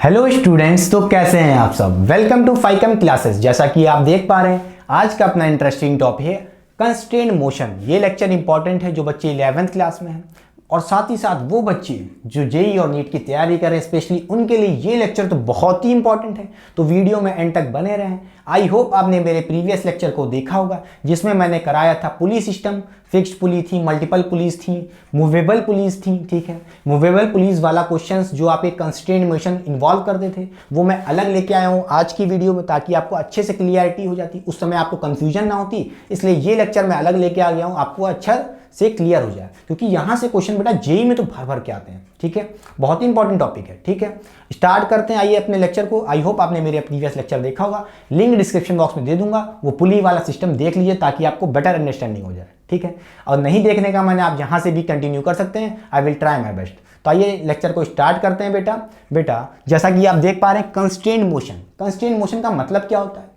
Hello students, तो कैसे हैं आप सब। वेलकम टू फाइकम क्लासेस। जैसा कि आप देख पा रहे हैं, आज का अपना इंटरेस्टिंग टॉपिक है कंस्ट्रेंट मोशन। ये लेक्चर इंपॉर्टेंट है जो बच्चे 11th क्लास में हैं और साथ ही साथ वो बच्चे जो जेई और नीट की तैयारी करें, स्पेशली उनके लिए ये लेक्चर तो बहुत ही इंपॉर्टेंट है। तो वीडियो में एंड तक बने रहें। आई होप आपने मेरे प्रीवियस लेक्चर को देखा होगा जिसमें मैंने कराया था पुली सिस्टम। फिक्स्ड पुली थी, मल्टीपल पुलीज थी, मूवेबल पुलीज थी। ठीक है, मूवेबल पुलीज वाला क्वेश्चंस जो आप एक कंस्ट्रेंट मोशन इन्वॉल्व करते थे वो मैं अलग लेके आया हूँ आज की वीडियो में, ताकि आपको अच्छे से क्लियरिटी हो जाती, उस समय आपको कंफ्यूजन ना होती। इसलिए ये लेक्चर मैं अलग लेके आ गया हूँ, आपको अच्छा से क्लियर हो जाए, क्योंकि यहां से क्वेश्चन बेटा जेई में तो भर भर के आते हैं। ठीक है, बहुत ही इंपॉर्टेंट टॉपिक है। ठीक है, स्टार्ट करते हैं आइए अपने लेक्चर को। आई होप आपने मेरे प्रीवियस लेक्चर देखा होगा, लिंक डिस्क्रिप्शन बॉक्स में दे दूंगा, वो पुली वाला सिस्टम देख लीजिए ताकि आपको बेटर अंडरस्टैंडिंग हो जाए। ठीक है, और नहीं देखने का मैंने, आप यहां से भी कंटिन्यू कर सकते हैं। I will try my best. तो आइए लेक्चर को स्टार्ट करते हैं बेटा जैसा कि आप देख पा रहे हैं, कंस्ट्रेंट मोशन। कंस्ट्रेंट मोशन का मतलब क्या होता है?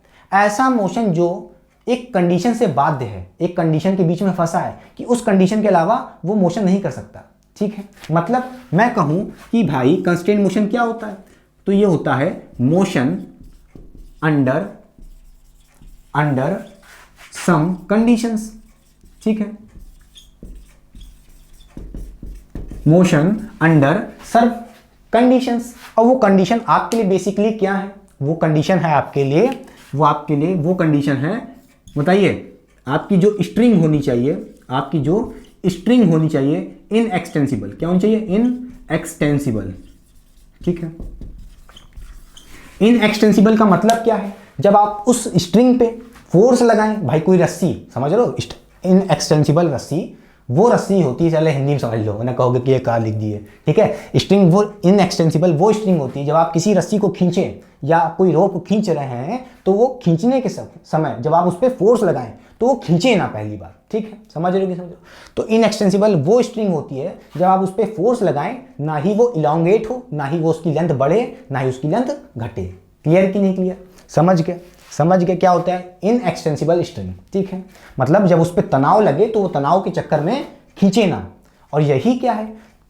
ऐसा मोशन जो एक कंडीशन से बाध्य है, एक कंडीशन के बीच में फंसा है कि उस कंडीशन के अलावा वो मोशन नहीं कर सकता। ठीक है, मतलब मैं कहूं कि भाई कंस्ट्रेंट मोशन क्या होता है, तो ये होता है मोशन अंडर सम कंडीशंस। ठीक है, मोशन अंडर सर्व कंडीशंस। और वो कंडीशन आपके लिए बेसिकली क्या है? वो कंडीशन है आपके लिए वो कंडीशन है, बताइए, आपकी जो स्ट्रिंग होनी चाहिए, इनएक्सटेंसिबल। क्या होनी चाहिए? इनएक्सटेंसिबल। ठीक है, इनएक्सटेंसिबल का मतलब क्या है? जब आप उस स्ट्रिंग पे फोर्स लगाएं, भाई कोई रस्सी, समझ लो, इनएक्सटेंसिबल रस्सी वो रस्सी होती है, चले हिंदी में समझ लो, ना कहोगे कि ये कहाँ लिख दिए। ठीक है, स्ट्रिंग वो इनएक्सटेंसिबल वो स्ट्रिंग होती है जब आप किसी रस्सी को खींचें या कोई रोप खींच रहे हैं, तो वो खींचने के समय जब आप उस पर फोर्स लगाएं तो वो खींचे ना पहली बार। ठीक है, समझ रहे हो कि समझो? तो इनएक्सटेंसिबल वो स्ट्रिंग होती है जब आप उस पर फोर्स लगाएं, ना ही वो इलांगेट हो, ना ही वो उसकी लेंथ बढ़े, ना ही उसकी लेंथ घटे। क्लियर कि नहीं क्लियर? समझ गए क्या होता है इनएक्सटेंसिबल स्ट्रिंग। ठीक है, मतलब जब उस पर तनाव लगे तो वो तनाव के चक्कर में खींचे ना। और यही क्या है,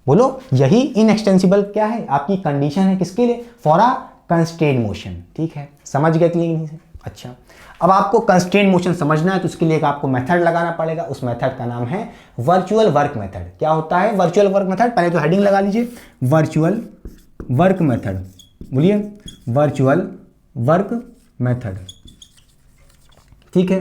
बोलो, यही इनएक्सटेंसिबल क्या है? आपकी कंडीशन है किसके लिए? For a constraint motion. ठीक है, समझ गए क्लियर से? अच्छा, अब आपको कंस्ट्रेंट मोशन समझना है तो उसके लिए एक आपको मेथड लगाना पड़ेगा। उस मेथड का नाम है वर्चुअल वर्क मेथड। क्या होता है वर्चुअल वर्क मेथड? पहले तो हेडिंग लगा लीजिए, वर्चुअल वर्क मेथड। बोलिए, वर्चुअल वर्क मेथड। ठीक है,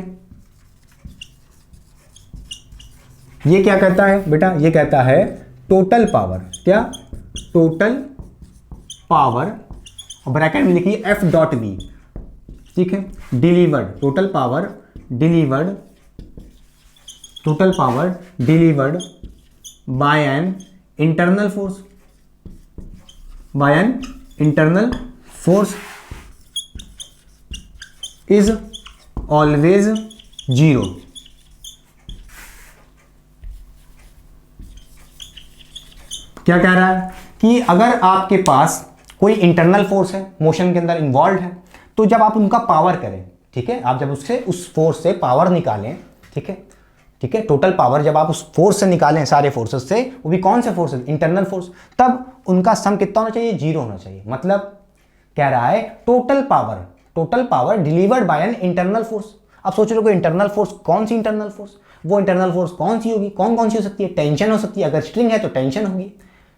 ये क्या कहता है बेटा? ये कहता है टोटल पावर। क्या? टोटल पावर, ब्रैकेट में लिखिए एफ डॉट वी। ठीक है, delivered, total power delivered by an internal force is always zero. क्या कह रहा है कि अगर आपके पास कोई इंटरनल फोर्स है, मोशन के अंदर इन्वॉल्व है, तो जब आप उनका पावर करें, ठीक है, आप जब उससे उस फोर्स से पावर निकालें, ठीक है, टोटल पावर जब आप उस फोर्स से निकालें, सारे फोर्सेस से, वो भी कौन से फोर्सेस? इंटरनल फोर्स, तब उनका सम कितना होना चाहिए? जीरो होना चाहिए। मतलब कह रहा है total power delivered by an internal force. अब सोच लो, इंटरनल फोर्स, कौन सी इंटरनल फोर्स? वो इंटरनल फोर्स कौन सी होगी? कौन सी हो सकती है? टेंशन हो सकती है, अगर स्ट्रिंग है तो टेंशन होगी।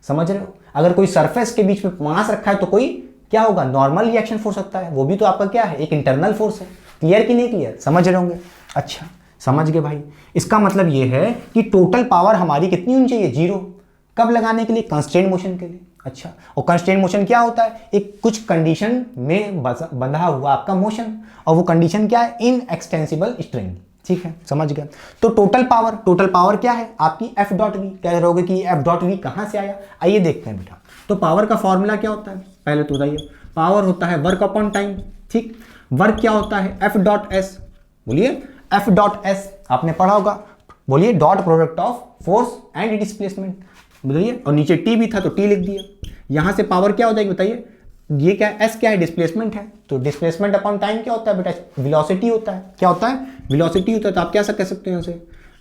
समझ रहे हो? अगर कोई सरफेस के बीच में मास रखा है तो कोई क्या होगा? नॉर्मल रिएक्शन फोर्स सकता है, वो भी तो आपका क्या है? एक इंटरनल फोर्स है। क्लियर कि नहीं क्लियर? समझ रहे होंगे? अच्छा, समझ गए भाई। इसका मतलब ये है कि टोटल पावर हमारी कितनी होनी चाहिए? जीरो। कब लगाने के लिए? कंस्ट्रेंट मोशन के लिए। अच्छा, और कंस्ट्रेंट मोशन क्या होता है? एक कुछ कंडीशन में बंधा हुआ आपका मोशन, और वो कंडीशन क्या है? Inextensible string. ठीक है, समझ गए। तो टोटल पावर क्या है? आपकी एफ डॉट वी। कह रहोगे कि एफ डॉट वी कहां से आया? आइए देखते हैं बेटा। तो पावर का फॉर्मूला क्या होता है? पहले तो बताइए, पावर होता है वर्क अपॉन टाइम। ठीक, वर्क क्या होता है? F dot S. बोलिए, एफ डॉट एस आपने पढ़ा होगा। बोलिए, dot product of force and displacement. बताइए, और नीचे टी भी था तो टी लिख दिया। यहां से पावर क्या हो जाएगी बताइए? ये क्या है? एस क्या है? डिस्प्लेसमेंट है। तो डिस्प्लेसमेंट अपॉन टाइम क्या होता है बेटा? वेलोसिटी होता है। क्या होता है? वेलोसिटी होता है। तो आप क्या कह सकते हैं उसे?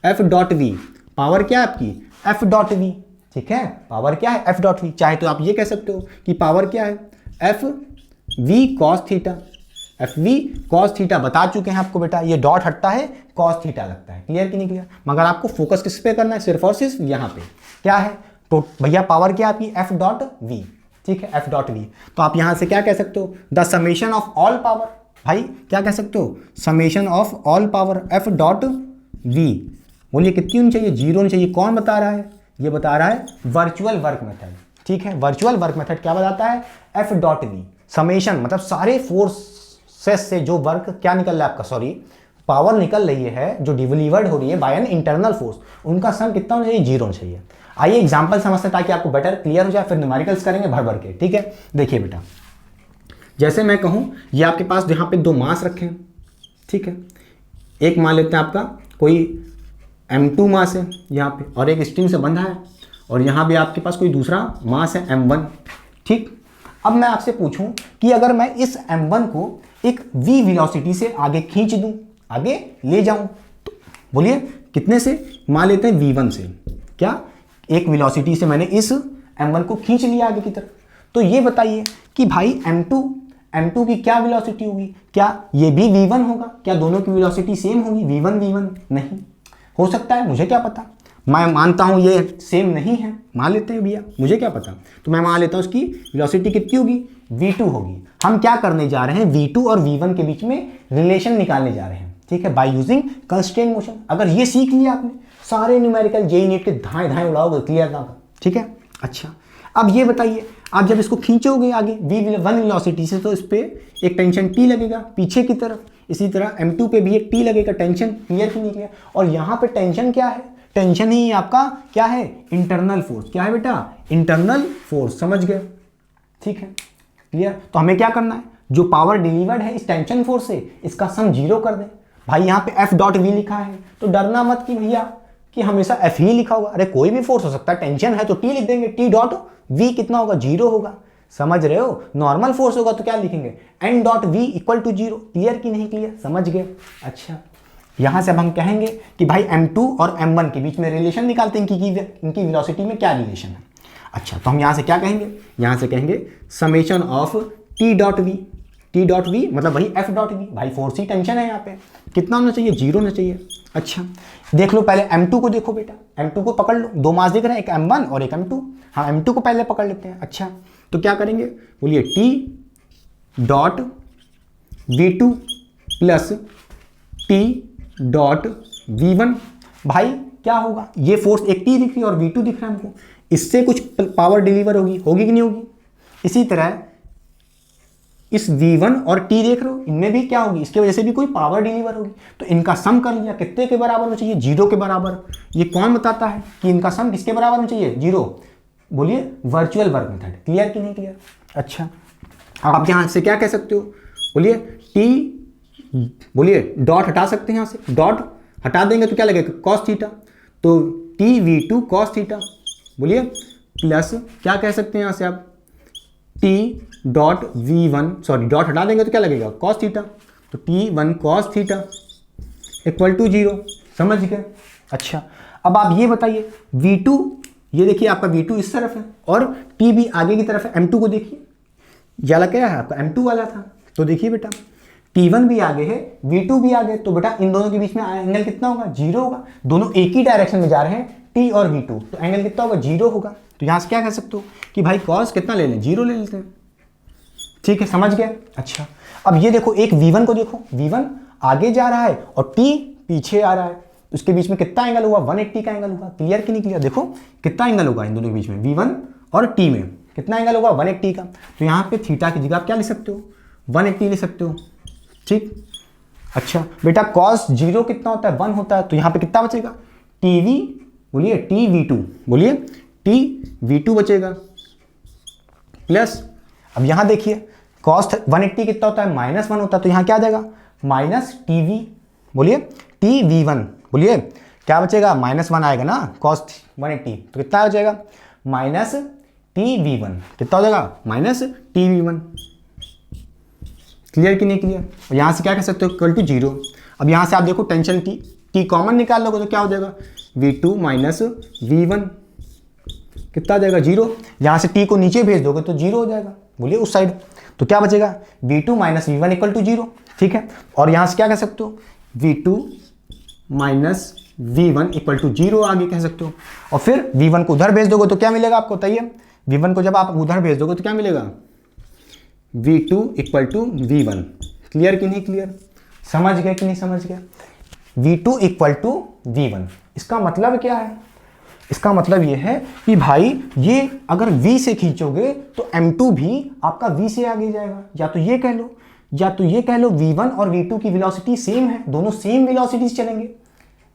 F dot we. पावर क्या है आपकी? F dot V. ठीक है, पावर क्या है? F dot V. चाहे तो आप ये कह सकते हो कि पावर क्या है? F V cos theta, F V cos theta बता चुके हैं आपको बेटा, ये डॉट हटता है कॉस थीटा लगता है, क्लियर कि नहीं क्लियर। मगर आपको फोकस किस पे करना है, सिर्फ और सिर्फ यहाँ पे क्या है, तो भैया पावर क्या आपकी एफ डॉट वी, ठीक है, एफ डॉट वी। तो आप यहाँ से क्या कह सकते हो, the summation of all power, भाई क्या कह सकते हो, summation of all power F dot V, बोलिए कितनी होनी चाहिए, 0 होनी चाहिए। कौन बता रहा है, ये बता रहा है वर्चुअल वर्क मेथड, ठीक है। वर्चुअल वर्क मेथड क्या बताता है, एफ डॉट वी समेशन, मतलब सारे फोर्सेस से जो वर्क क्या निकल रहा है आपका, सॉरी पावर निकल रही है जो डिलीवर्ड हो रही है बाय एन इंटरनल फोर्स, उनका सम कितना होना चाहिए, 0 होना चाहिए। आइए एग्जांपल समझते हैं ताकि आपको बेटर क्लियर हो जाए, फिर न्यूमेरिकल्स करेंगे भर भर के, ठीक है। देखिए बेटा, जैसे मैं कहूं ये आपके पास यहाँ पे 2 मास रखे हैं, ठीक है, एक मान लेते हैं आपका कोई M2 मास है यहाँ पे और एक स्ट्रिंग से बंधा है, और यहाँ भी आपके पास कोई दूसरा मास है M1, ठीक। अब मैं आपसे पूछूं कि अगर मैं इस M1 को एक v वेलोसिटी से आगे खींच दूं, आगे ले जाऊं, तो बोलिए कितने से, मान लेते हैं v1 से, क्या एक वेलोसिटी से मैंने इस M1 को खींच लिया आगे की तरफ। तो ये बताइए कि भाई M2 की क्या वेलोसिटी होगी, क्या ये भी v1 होगा, क्या दोनों की वेलोसिटी सेम होगी, v1 नहीं हो सकता है, मुझे क्या पता, मैं मानता हूं ये सेम नहीं है, मान लेते हैं भैया, मुझे क्या पता, तो मैं मान लेता हूं उसकी वेलोसिटी कितनी होगी, v2 होगी। हम क्या करने जा रहे हैं, v2 और v1 के बीच में रिलेशन निकालने जा रहे हैं, ठीक है, बाय यूजिंग कंस्ट्रेंट मोशन। अगर ये सीख लिया आपने, सारे न्यूमेरिकल जेई नीट के धाए उड़ाओगे, क्लियर ना, ठीक है। अच्छा अब ये बताइए, आप जब इसको खींचोगे आगे v1 वेलोसिटी से, तो इस पे एक टेंशन T लगेगा पीछे की तरफ, इसी तरह M2 पे भी एक T लगेगा टेंशन, क्लियर कि नहीं क्लियर। और यहाँ पे टेंशन क्या है, टेंशन ही आपका क्या है, इंटरनल फोर्स, क्या है बेटा, इंटरनल फोर्स, समझ गए, ठीक है, क्लियर। तो हमें क्या करना है, जो पावर डिलीवर्ड है इस टेंशन फोर्स से, इसका सम 0 कर दें। भाई यहाँ पे एफ डॉट वी लिखा है, तो डरना मत कि भैया कि हमेशा एफ ही लिखा होगा, अरे कोई भी फोर्स हो सकता है, टेंशन है तो टी लिख देंगे, टी डॉट वी कितना होगा, 0 होगा, समझ रहे हो। नॉर्मल फोर्स होगा तो क्या लिखेंगे, N dot V equal to 0, clear कि नहीं क्लियर, समझ गए। अच्छा यहां से अब हम कहेंगे कि भाई M2 और M1 के बीच में रिलेशन निकालते हैं कि इनकी वेलोसिटी में क्या रिलेशन है। अच्छा तो हम यहां से क्या कहेंगे, यहां से कहेंगे summation of T dot V मतलब वही एफ डॉट वी, भाई फोर्स ही टेंशन है, यहाँ पे कितना होना चाहिए, 0 होना चाहिए। अच्छा देख लो पहले M2 को देखो बेटा, M2 को पकड़ लो, 2 मास दिख रहे हैं, एक M1 और एक M2। हाँ M2 को पहले पकड़ लेते हैं। अच्छा तो क्या करेंगे, बोलिए T dot V2 plus T dot V1। भाई क्या होगा, ये फोर्स एक T दिख रही है और V2 दिख रहा है हमको, इससे कुछ पावर डिलीवर होगी कि नहीं होगी। इसी तरह इस V1 और T देख रहे हो, इनमें भी क्या होगी, इसके वजह से भी कोई पावर डिलीवर होगी। तो इनका सम कर लिया, कितने के बराबर होना चाहिए, 0 के बराबर। ये कौन बताता है कि इनका सम किसके बराबर होना चाहिए, 0। बोलिए वर्चुअल वर्क मेथड, क्लियर कि नहीं क्लियर। अच्छा आप यहां से क्या कह सकते हो, बोलिए T, बोलिए डॉट हटा सकते हैं, यहां से डॉट हटा देंगे तो क्या लगेगा, कॉस थीटा। तो TV2 कॉस थीटा, बोलिए प्लस क्या कह सकते हैं यहां से आप, T dot V1, sorry dot हटा देंगे तो क्या लगेगा, कॉस थीटा। तो T1 cos theta equal to 0, समझ गए। अच्छा अब आप ये बताइए V2, ये देखिए आपका V2 इस तरफ है और T भी आगे की तरफ है। M2 को देखिए, ये वाला क्या है आपका M2 वाला था, तो देखिए बेटा T1 भी आगे है, V2 भी आगे, तो बेटा इन दोनों के बीच में एंगल कितना होगा, 0 होगा। दोनों एक ही डायरेक्शन में जा रहे हैं, T और V2, तो एंगल कितना होगा, 0 होगा। तो यहां से क्या कह सकते हो कि भाई कॉस कितना ले लें, 0 ले लेते हैं, ठीक है, समझ गए। अच्छा अब ये देखो एक V1 को देखो, V1 आगे जा रहा है और T पीछे आ रहा है, उसके बीच में कितना एंगल हुआ, 180 का एंगल हुआ, क्लियर कि नहीं क्लियर। देखो कितना एंगल होगा इन दोनों के बीच में, V1 और T में कितना एंगल होगा, 180 का। तो यहाँ पे थीटा की जगह आप क्या लिख सकते हो, 180 लिख सकते हो, ठीक। अच्छा बेटा कॉस 0 कितना होता है, 1 होता है, तो यहाँ पे कितना बचेगा, TV, बोलिए TV2, बोलिए TV2 बचेगा प्लस, अब यहां देखिए कॉस 180 कितना होता है, -1 होता है, तो यहां क्या आ जाएगा, माइनस TV, बोलिए TV1, बोलिए क्या बचेगा, -1 आएगा ना कॉस 180, तो कितना हो जाएगा, माइनस TV1, कितना हो जाएगा, माइनस TV1, क्लियर कि नहीं क्लियर। और यहां से क्या कह सकते हो, इक्वल टू 0। अब यहां से आप देखो टेंशन T कॉमन निकाल लोगे तो क्या हो जाएगा, V2 माइनस V1 कितना आ जाएगा, 0। यहां से T को नीचे भेज दोगे तो 0 हो जाएगा, बोलिए उस साइड, तो क्या बचेगा v2 minus v1 equal to 0, ठीक है। और यहां से क्या कह सकते हो v2 minus v1 equal to 0 आगे कह सकते हो। और फिर v1 को उधर भेज दोगे तो क्या मिलेगा आपको बताइए, v1 को जब आप उधर भेज दोगे तो क्या मिलेगा v2 equal to v1। Clear कि नहीं क्लियर, समझ गए कि नहीं समझ गए। v2 इक्वल टू v1, इसका मतलब क्या है, इसका मतलब ये है कि भाई ये अगर v से खींचोगे तो m2 भी आपका v से आगे जाएगा, या तो ये कह लो, या तो ये कह लो v1 और v2 की वेलोसिटी सेम है, दोनों सेम वेलोसिटीज चलेंगे।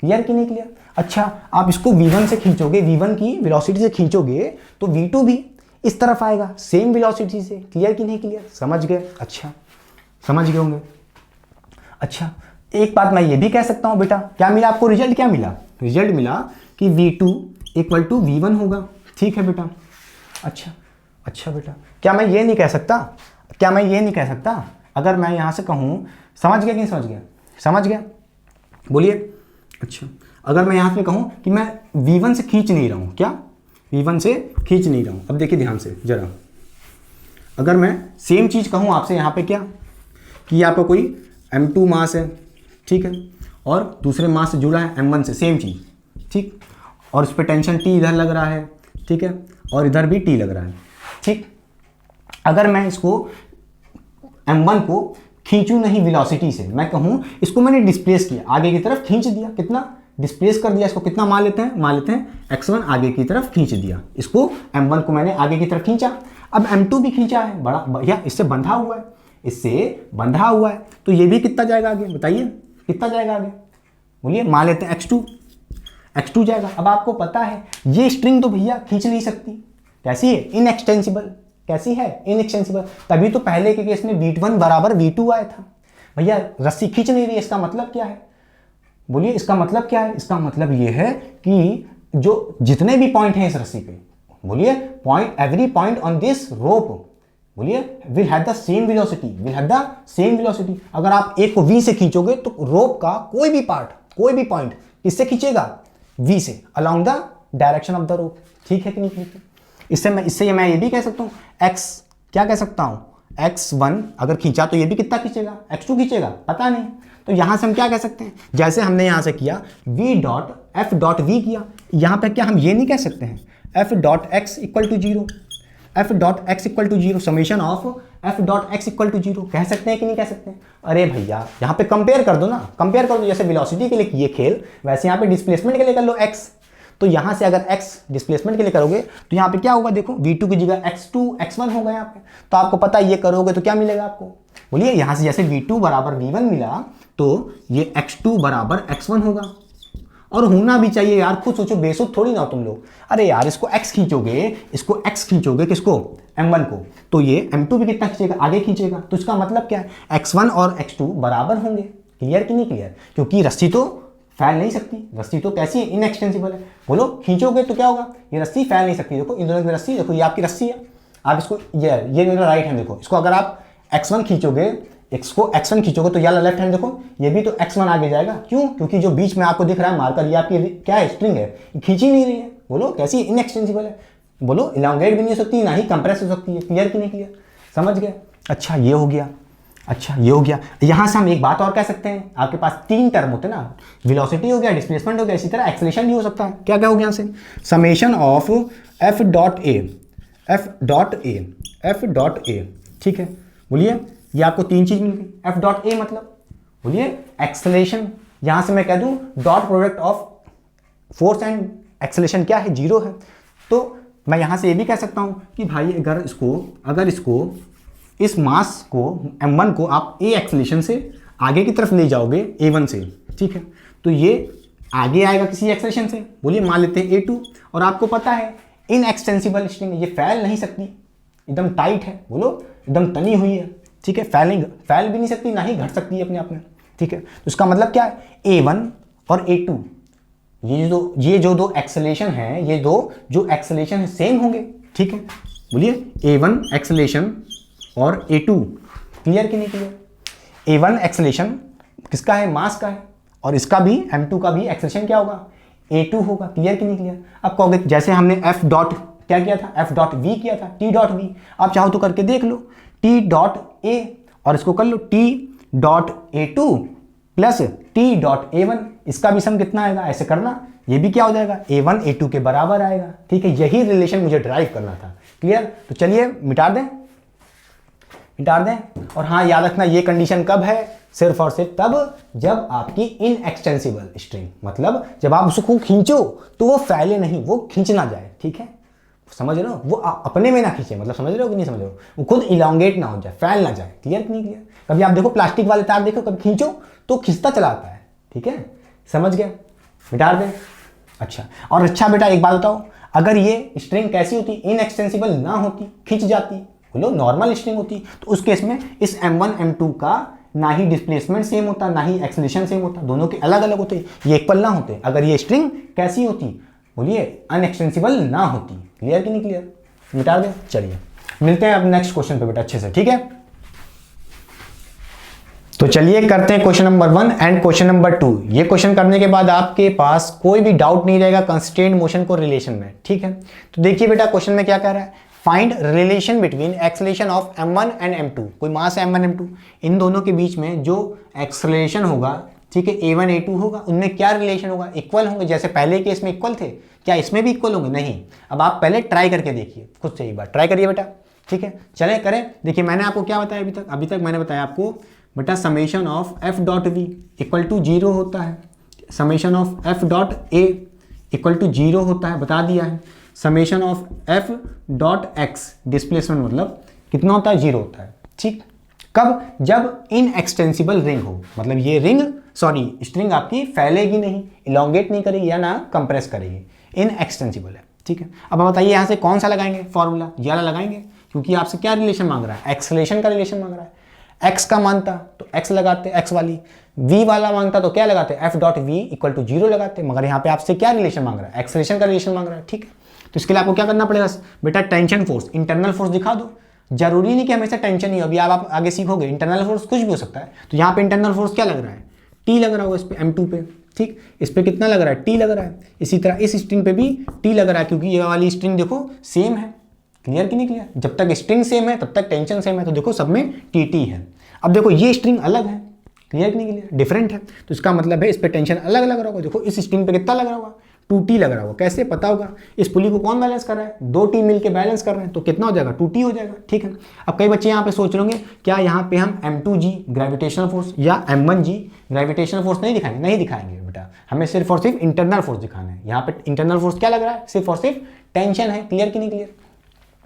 क्लियर कि नहीं क्लियर। अच्छा आप इसको v1 से खींचोगे, v1 की वेलोसिटी से खींचोगे तो v2 भी इस तरफ आएगा सेम वेलोसिटी से। क्लियर कि नहीं क्लियर, समझ गए। अच्छा समझ गए होंगे। अच्छा एक बात मैं ये भी कह सकता हूं बेटा, क्या मिला आपको रिजल्ट, क्या मिला, रिजल्ट मिला कि v2 इक्वल टू v1 होगा, ठीक है बेटा। अच्छा बेटा, क्या मैं ये नहीं कह सकता, क्या मैं ये नहीं कह सकता अगर मैं यहां से कहूं, समझ गया कि नहीं समझ गया, समझ गया बोलिए। अच्छा अगर मैं यहां पे कहूं कि मैं v1 से खींच नहीं रहा हूं, क्या v1 से खींच नहीं रहा हूं, अब देखिए ध्यान से जरा, अगर मैं सेम चीज कहूं आपसे यहां पे क्या कि आपका कोई m2 मास है, ठीक है, और दूसरे मास से जुड़ा है m1 से, सेम चीज, ठीक, और इस पर टेंशन T इधर लग रहा है, ठीक है, और इधर भी T लग रहा है, ठीक। अगर मैं इसको m1 को खींचूं नहीं वेलोसिटी से, मैं कहूं इसको मैंने डिस्प्लेस किया, आगे की तरफ खींच दिया, कितना डिस्प्लेस कर दिया इसको, कितना मान लेते हैं x1 आगे की तरफ खींच दिया, इसको m1 को मैंने आगे की तरफ खींचा। अब m2 भी खींचा है, बड़ा भैया इससे बंधा हुआ है, इससे बंधा हुआ है, तो ये भी कितना जाएगा आगे बताइए, कितना जाएगा आगे बोलिए, मान लेते हैं x2 जाएगा। अब आपको पता है ये स्ट्रिंग तो भैया खींच नहीं सकती, कैसी है, इनएक्सटेंसिबल, कैसी है, इनएक्सटेंसिबल, तभी तो पहले के केस में v1 बराबर v2 आया था। भैया रस्सी खींच नहीं रही, इसका मतलब क्या है बोलिए, इसका मतलब क्या है, इसका मतलब ये है कि जो जितने भी पॉइंट हैं इस रस्सी पे, बोलिए point, every point on this rope, बोलिए will have the same velocity, will have the same velocity. अगर आप एक को v से खींचोगे तो रोप का कोई भी पार्ट, कोई भी पॉइंट किससे खींचेगा, v से, along the direction of the rope, ठीक है कि नहीं। इससे मैं ये भी कह सकता हूँ x, क्या कह सकता हूँ x1 अगर खींचा तो ये भी कितना खींचेगा, x2 खींचेगा, पता नहीं। तो यहां से हम क्या कह सकते हैं, जैसे हमने यहां से किया v dot f dot v किया, यहां पे क्या हम ये नहीं कह सकते हैं f dot x equal to 0, f dot x equal to 0, summation of f dot x equal to 0 कह सकते हैं कि नहीं कह सकते हैं। अरे भैया यहाँ पे कंपेयर कर दो ना, कंपेयर कर दो, जैसे वेलोसिटी के लिए किए खेल वैसे यहाँ पे डिस्प्लेसमेंट के लिए कर लो x। तो यहां से अगर x डिस्प्लेसमेंट के लिए करोगे तो यहाँ पे क्या होगा, देखो v2 की जगह x2 x1 होगा यहाँ पे, तो आपको पता है ये करोगे तो क्या मिलेगा आपको, बोलिए यहां से जैसे v2 बराबर v1 मिला तो ये x2 बराबर x1 होगा। और होना भी चाहिए यार, खुद सोचो, बेसुध थोड़ी ना तुम लोग। अरे यार इसको x खींचोगे, इसको x खींचोगे, किसको, m1 को, तो ये m2 भी कितना खींचेगा, आगे खींचेगा। तो इसका मतलब क्या है, x1 और x2 बराबर होंगे। क्लियर कि नहीं क्लियर, क्योंकि रस्सी तो फैल नहीं सकती, रस्सी तो कैसी है, इनएक्सटेंसिबल है। बोलो खींचोगे तो क्या होगा, ये रस्सी फैल नहीं सकती। देखो इन दोनों की रस्सी, देखो ये आपकी रस्सी है, आप इसको ये मेरा राइट हैंड, देखो इसको अगर आप x1 खींचोगे, इसको x1 खींचोगे तो यार लेफ्ट हैंड देखो ये भी तो x1 आगे जाएगा। क्यों, क्योंकि जो बीच में आपको दिख रहा है मार्कर, ये आपकी क्या है, स्ट्रिंग है, खींची नहीं रही है। बोलो कैसी, इनएक्सटेंसिबल है। बोलो इलांगेट भी नहीं हो सकती, ना ही कंप्रेस हो सकती है। क्लियर कि नहीं क्लियर, समझ गए। अच्छा ये हो गया, अच्छा ये हो गया। यहां से हम एक बात और कह सकते हैं, आपके पास 3 टर्म होते हैं ना, वेलोसिटी हो गया, डिस्प्लेसमेंट हो गया, इसी तरह एक्सेलरेशन भी हो सकता है। क्या क्या हो गया, यहाँ से समेशन ऑफ f डॉट ए, ठीक है। बोलिए ये आपको 3 चीज मिल गई। f डॉट ए मतलब बोलिए एक्सेलरेशन, यहां से मैं कह दूं dot product of force and acceleration क्या है, 0 है। तो मैं यहां से ये भी कह सकता हूं कि भाई अगर इसको इस मास को m1 को आप a एक्सेलरेशन से आगे की तरफ ले जाओगे a1 से, ठीक है, तो ये आगे आएगा किसी एक्सेलरेशन से। बोलिए मान लेते हैं a2, और आपको पता है इनएक्सटेंसिबल स्ट्रिंग, ये फैल नहीं सकती, एकदम टाइट है, बोलो एकदम तनी हुई है, ठीक है, फैल भी नहीं सकती, ना ही घट सकती है अपने आप में, ठीक है। तो इसका मतलब क्या है, a1 और a2 ये जो दो एक्सेलरेशन है, ये दो जो एक्सेलरेशन है सेम होंगे, ठीक है। बोलिए a1 एक्सेलरेशन और a2, क्लियर कि नहीं क्लियर। a1 एक्सेलरेशन किसका है, मास का है, और इसका भी m2 का भी एक्सेलरेशन क्या होगा, a2 होगा। क्लियर कि नहीं क्लियर। अब कहोगे जैसे हमने f डॉट क्या किया था, एफ डॉट वी किया था, टी डॉट वी। आप चाहो तो करके देख लो, टी डॉट ए और इसको कर लो T dot A two plus T dot A one, इसका भी सम कितना आएगा, ऐसे करना, ये भी क्या हो जाएगा, ए वन ए टू के बराबर आएगा। ठीक है, यही रिलेशन मुझे ड्राइव करना था। क्लियर? तो चलिए मिटा दें, मिटा दें। और हाँ याद रखना, ये कंडीशन कब है, सिर्फ और सिर्फ तब जब आपकी इनएक्सटेंसिबल स्ट्रिंग, मतलब जब आप उसको खींचो तो वो फैले नहीं, वो खींच ना जाए। ठीक है, समझ रहे हो, वो अपने में ना खींचे, मतलब समझ रहे हो कि नहीं समझ रहे हो, वो खुद इलांगेट ना हो जाए, फैल ना जाए। क्लियर कि नहीं क्लियर? कभी आप देखो प्लास्टिक वाले तार देखो, कभी खींचो तो खिंचता चला आता है। ठीक है, समझ गए, मिटा दें। अच्छा, और अच्छा बेटा एक बात बताओ, अगर ये स्ट्रिंग कैसी होती, इनएक्सटेंसिबल ना होती, खिंच जाती, बोलो नॉर्मल स्ट्रिंग होती, तो उस केस में इस m1 m2 का ना ही डिस्प्लेसमेंट सेम होता, ना ही एक्सेलरेशन सेम होता, दोनों के अलग अलग होते, ये इक्वल ना होते। अगर ये स्ट्रिंग कैसी होती, बोलिए अनएक्सटेंसिबल ना होती। क्लियर कि नहीं क्लियर? मिटा दे। चलिए मिलते हैं अब नेक्स्ट क्वेश्चन पे बेटा अच्छे से। ठीक है, तो चलिए करते हैं question number 1 and question number 2। ये क्वेश्चन करने के बाद आपके पास कोई भी डाउट नहीं रहेगा कंस्ट्रेंट मोशन को रिलेशन में। ठीक है, तो देखिए बेटा क्वेश्चन में क्या कह रहा है, find relation between acceleration of m1 and m2। कोई मास है m1 m2, इन दोनों के बीच में जो एक्सेलरेशन होगा, ठीक है, a1 a2 होगा, उनमें क्या रिलेशन होगा, इक्वल होंगे, जैसे पहले केस में इक्वल थे, क्या इसमें भी इक्वल होंगे? नहीं। अब आप पहले ट्राई करके देखिए, खुद से एक बार ट्राई करिए बेटा। ठीक है, चले करें। देखिए मैंने आपको क्या बताया अभी तक मैंने बताया आपको बेटा summation of F dot V equal to 0 होता है, summation of F dot A equal to 0 होता है, बता दिया है। Summation of F dot X displacement मतलब कितना होता है, 0 होता है। ठीक, कब? जब इनएक्सटेंसिबल रिंग हो, मतलब ये रिंग स्ट्रिंग आपकी फैलेगी नहीं, इलोंगेट नहीं करेगी या ना कंप्रेस करेगी, इनएक्सटेंसिबल है। ठीक है, अब बताइए यहाँ से कौन सा लगाएंगे फॉर्मूला, ये वाला लगाएंगे, क्योंकि आपसे क्या रिलेशन मांग रहा है, एक्सेलरेशन का रिलेशन मांग रहा है। x का मानता तो x लगाते, x वाली, v वाला मांगता तो क्या लगाते, f dot V equal to 0 लगाते, मगर यहाँ पे आपसे क्या रिलेशन मांग रहा है, एक्सेलरेशन का रिलेशन मांग रहा है। ठीक है, तो इसके लिए आपको क्या करना पड़ेगा बेटा, टेंशन फोर्स, इंटरनल फोर्स दिखा दो। जरूरी नहीं कि हमेशा टेंशन ही हो, अभी आप आगे सीखोगे इंटरनल फोर्स कुछ भी हो सकता है। तो यहाँ पे इंटरनल फोर्स क्या लग रहा है, t लग रहा होगा इस पे m2 पे। ठीक, इस पे कितना लग रहा है, t लग रहा है। इसी तरह इस स्ट्रिंग पे भी t लग रहा है, क्योंकि ये वाली स्ट्रिंग देखो सेम है। क्लियर कि नहीं क्लियर? जब तक स्ट्रिंग सेम है तब तक टेंशन सेम है, तो देखो सब में टी है। अब देखो ये स्ट्रिंग अलग है, क्लियर कि नहीं क्लियर, डिफरेंट है, तो इसका मतलब है इस पे टेंशन अलग लग रहा होगा। देखो इस स्ट्रिंग पे कितना लग रहा होगा, 2t लग रहा होगा। कैसे पता होगा, इस पुली को कौन बैलेंस कर रहा है, 2t मिलके बैलेंस कर रहे हैं, तो कितना हो जाएगा, 2t हो जाएगा। ठीक है, अब कई बच्चे यहाँ पे सोच रहे होंगे क्या यहाँ पे हम m2g ग्रेविटेशनल फोर्स या m1g ग्रेविटेशनल फोर्स नहीं दिखाएंगे? नहीं दिखाएंगे बेटा, हमें सिर्फ और सिर्फ इंटरनल फोर्स दिखाना है। यहाँ पे इंटरनल फोर्स क्या लग रहा है, सिर्फ और सिर्फ टेंशन है। क्लियर कि नहीं क्लियर?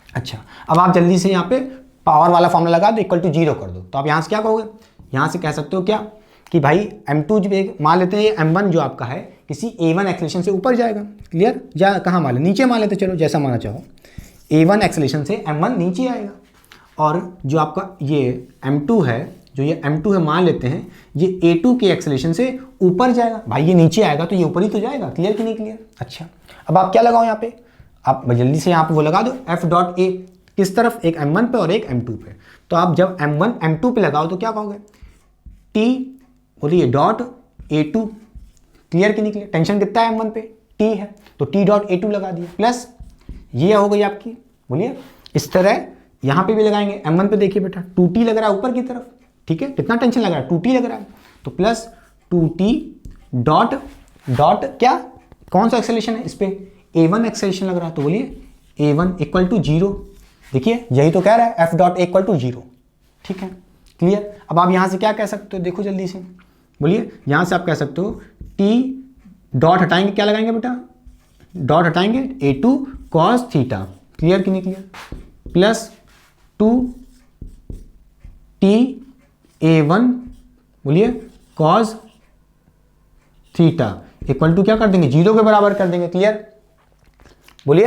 अच्छा, अब आप जल्दी से यहाँ पे पावर वाला फॉर्मूला लगा दो, इक्वल टू 0 कर दो। तो आप यहाँ से क्या कहोगे, यहाँ से कह सकते हो क्या कि भाई m2 मान लेते हैं, m1 जो आपका है किसी a1 एक्सेलरेशन से ऊपर जाएगा। क्लियर? या कहाँ मान ले, नीचे मान लेते, चलो जैसा माना चाहो, a1 एक्सेलरेशन से m1 नीचे आएगा, और जो आपका ये m2 है, जो ये m2 है मान लेते हैं ये a2 के एक्सेलरेशन से ऊपर जाएगा। भाई ये नीचे आएगा तो ये ऊपर ही तो जाएगा। क्लियर कि नहीं क्लियर? अच्छा, अब आप क्या लगाओ यहाँ पे, आप जल्दी से यहाँ पे वो लगा दो, एफ डॉट ए किस तरफ, एक m1 पे और एक m2 पे। तो आप जब m1 m2 पे लगाओ तो क्या कहोगे, t बोलिए डॉट a2। क्लियर कि नहीं क्लियर? टेंशन कितना है m1 पे, t है, तो t डॉट a2 लगा दिया, प्लस ये हो गई आपकी, बोलिए इस तरह यहाँ पे भी लगाएंगे। m1 पे देखिए बेटा 2t लग रहा है ऊपर की तरफ, ठीक है, कितना टेंशन लग रहा है, 2t लग रहा है, तो प्लस 2t डॉट डॉट क्या, कौन सा एक्सेलरेशन है इस पे, a1 एक्सेलरेशन लग रहा है, तो बोलिए a1 इक्वल टू 0। देखिए यही तो कह रहा है, f dot A equal to 0। ठीक है, क्लियर? अब आप यहाँ से क्या कह सकते हो, देखो जल्दी से बोलिए, यहाँ से आप कह सकते हो t डॉट हटाएंगे, क्या लगाएंगे बेटा, डॉट हटाएंगे a2 cos थीटा। क्लियर कि नहीं क्लियर? प्लस 2t a1 बोलिए cos थीटा इक्वल टू क्या कर देंगे, 0 के बराबर कर देंगे। क्लियर? बोलिए।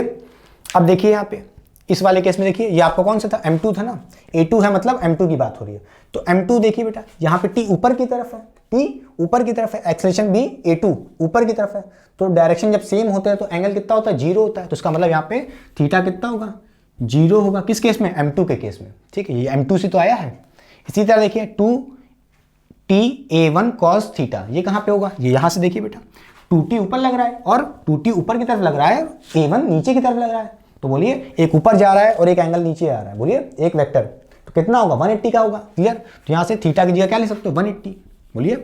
अब देखिए यहाँ पे इस वाले केस में देखिए, ये आपका कौन सा था, m2 था ना, a2 है, मतलब m2 की बात हो रही है। तो m2 देखिए बेटा, यहाँ पे t ऊपर की तरफ है, t ऊपर की तरफ है, एक्सेलरेशन भी a2 ऊपर की तरफ है, तो डायरेक्शन जब सेम होते हैं तो एंगल कितना होता है, 0 होता है। तो इसका मतलब यहाँ पे थीटा कितना होगा, 0 होगा। किस केस में, m2 के केस में। ठीक है, ये m2 से तो आया है। इसी तरह देखिए 2t a1 cos थीटा, ये कहाँ पे होगा, ये यहाँ से देखिए बेटा, 2t ऊपर लग रहा है और 2t ऊपर की तरफ लग रहा है, a1 नीचे की तरफ लग रहा है, तो बोलिए एक ऊपर जा रहा है और एक एंगल नीचे आ रहा है, बोलिए एक वेक्टर, तो कितना होगा 180 का होगा। क्लियर। तो यहाँ से थीटा की जगह क्या ले सकते हो 180, बोलिए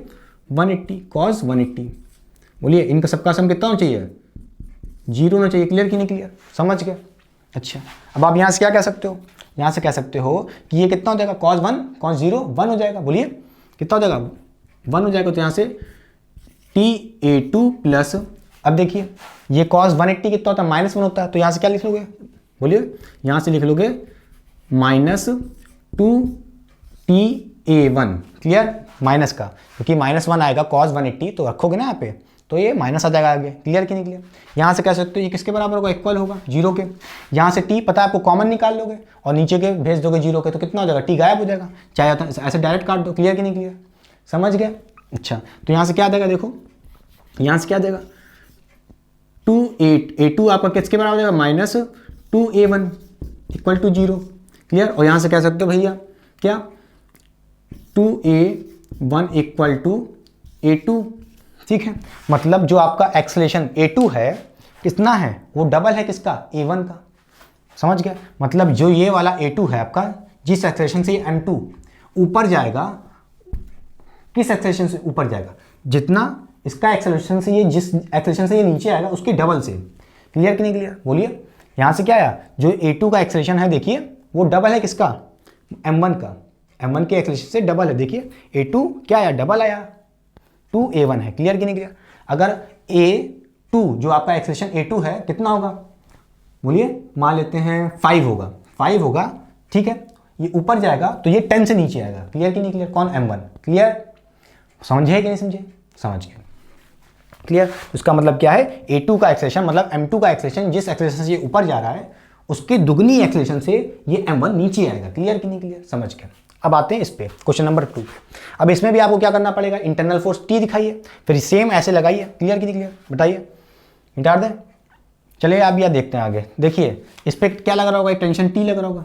180 cos 180। बोलिए इनका सबका सम कितना होना चाहिए 0 होना चाहिए। क्लियर कि नहीं क्लियर, समझ गए। अच्छा अब आप यहाँ से क्या कह सकते हो, यहाँ से कह सकते हो कि ये कितना हो जाएगा cos 1 cos 0 1 हो जाएगा। बोलिए कितना हो जाएगा 1 हो जाएगा। तो यहाँ से ta2 प्लस, अब देखिए ये cos 180 कितना होता है -1 होता है, तो यहाँ से क्या लिख लोगे, बोलिए यहाँ से लिख लोगे -2ta1। क्लियर, माइनस का, क्योंकि -1 आएगा cos 180 तो रखोगे ना यहाँ पे, तो ये माइनस आ जाएगा आगे। क्लियर कि नहीं क्लियर। यहाँ से कह सकते हो ये किसके बराबर होगा, इक्वल होगा 0 के। यहाँ से t पता है आपको, कॉमन निकाल लोगे और नीचे के भेज दोगे 0 के, तो कितना हो जाएगा t गायब हो जाएगा, चाहे ऐसे डायरेक्ट काट दो। क्लियर कि नहीं क्लियर, समझ गए। अच्छा तो यहाँ से क्या देगा, देखो यहाँ से क्या देगा 2a2 आपका किसके बराबर हो जाएगा -2a1 इक्वल टू 0। क्लियर। और यहाँ से कह सकते हो भैया क्या 2a1 इक्वल टू a2। ठीक है, मतलब जो आपका एक्सेलरेशन a2 है कितना है, वो डबल है किसका a1 का। समझ गया, मतलब जो ये वाला a2 है आपका, जिस एक्सेलरेशन से ये m2 ऊपर जाएगा, किस एक्सेलरेशन से ऊपर जाएगा, जितना इसका एक्सेलरेशन से ये, जिस एक्सेलरेशन से ये नीचे आएगा उसकी डबल से। क्लियर कि नहीं क्लियर। बोलिए यहाँ से क्या आया, जो a2 का एक्सेलरेशन है देखिए वो डबल है किसका m1 का, m1 के एक्सेलरेशन से डबल है। देखिए a2 क्या आया, डबल आया 2a1 है। क्लियर कि नहीं क्लियर। अगर a2 जो आपका एक्सेलरेशन a2 है कितना होगा, बोलिए मान लेते हैं 5 होगा, 5 होगा। ठीक है, ये ऊपर जाएगा तो ये 10 से नीचे आएगा। क्लियर कि नहीं क्लियर, कौन m1। क्लियर, समझे कि नहीं समझे, समझ गए। क्लियर। उसका मतलब क्या है, a2 का एक्सेलरेशन मतलब m2 का एक्सेलरेशन जिस एक्सेलरेशन से ये ऊपर जा रहा है उसके दुगनी एक्सेलरेशन से ये m1 नीचे आएगा। क्लियर कि नहीं क्लियर, समझ गए। अब आते हैं इस पे, क्वेश्चन नंबर 2। अब इसमें भी आपको क्या करना पड़ेगा, इंटरनल फोर्स T दिखाइए, फिर सेम ऐसे लगाइए। क्लियर कि नहीं क्लियर, बताइए, मिटा दें। चलिए अब यह देखते हैं आगे। देखिए इस पर क्या लग रहा होगा, एक टेंशन T लग रहा होगा।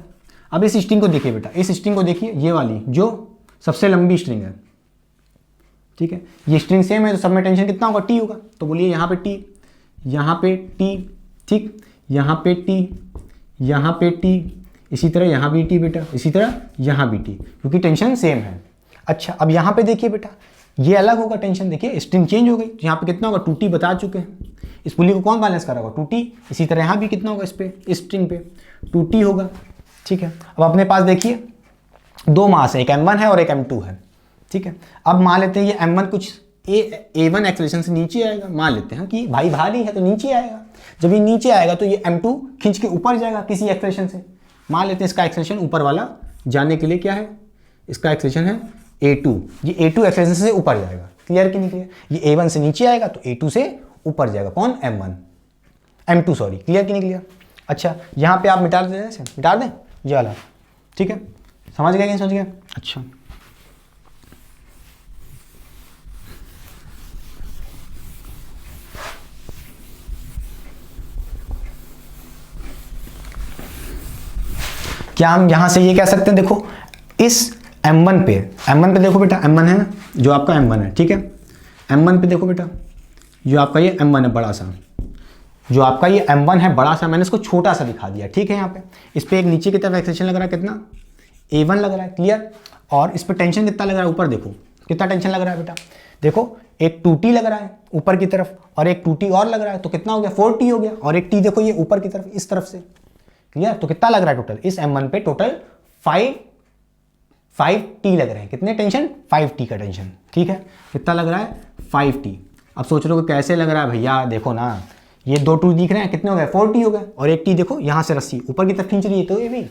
अब इस स्ट्रिंग को देखिए बेटा, इस स्ट्रिंग को देखिए, ये वाली जो सबसे लंबी स्ट्रिंग है। ठीक है, ये स्ट्रिंग सेम है तो सब में टेंशन कितना होगा, T होगा। तो बोलिए यहाँ पे T, यहाँ पे T, ठीक, यहाँ पे T, यहाँ पे T, इसी तरह यहाँ भी T बेटा, इसी तरह यहाँ भी T, क्योंकि टेंशन सेम है। अच्छा अब यहाँ पे देखिए बेटा, ये अलग होगा टेंशन। देखिए स्ट्रिंग चेंज हो गई, तो यहाँ पे कितना होगा 2T बता चुके हैं। इस पुली को कौन बैलेंस करा होगा 2T। इसी तरह यहाँ भी कितना होगा, इस पे इस स्ट्रिंग पे 2T होगा। ठीक है, अब अपने पास देखिए दो मास है, एक m1 है और एक m2 है। ठीक है, अब मान लेते हैं ये m1 कुछ a1 एक्सेलरेशन से नीचे आएगा। मान लेते हैं कि भाई भारी है तो नीचे आएगा। जब ये नीचे आएगा तो ये m2 खींच के ऊपर जाएगा किसी एक्सेलरेशन से। मान लेते हैं इसका एक्सेलरेशन ऊपर वाला जाने के लिए क्या है, इसका एक्सेलरेशन है a2, ये a2 एक्सेलरेशन से ऊपर जाएगा। क्लियर कि नहीं क्लियर। ये a1 से नीचे आएगा तो a2 से ऊपर जाएगा, कौन m2 सॉरी। क्लियर कि नहीं क्लियर। अच्छा यहाँ पे आप मिटा दें ये वाला। ठीक है, समझ गए कि नहीं समझ गए। अच्छा क्या हम यहां से ये कह सकते हैं, देखो इस m1 पे देखो बेटा, m1 है जो आपका m1 है। ठीक है, m1 पे देखो बेटा, जो आपका ये m1 है बड़ा सा, जो आपका ये m1 है बड़ा सा, मैंने इसको छोटा सा दिखा दिया। ठीक है, यहाँ पे इस पे एक नीचे की तरफ एक्सेलरेशन लग रहा है कितना, a1 लग रहा है। क्लियर। और इस पे टेंशन कितना लग रहा है, ऊपर देखो कितना टेंशन लग रहा है बेटा। देखो एक 2T लग रहा है ऊपर की तरफ और एक 2T और लग रहा है, तो कितना हो गया 4T हो गया। और एक T देखो ये ऊपर की तरफ इस तरफ से। क्लियर, तो कितना लग रहा है टोटल, इस m1 पे टोटल 5T लग रहे हैं। कितने टेंशन, 5T का टेंशन। ठीक है, कितना लग रहा है 5T। अब सोच रहे हो कैसे लग रहा है भैया, देखो ना ये दो 2 दिख रहे हैं, कितने हो गए 4T हो गए। और एक T देखो यहाँ से रस्सी ऊपर की तरफ खींच रही है, तो ये भी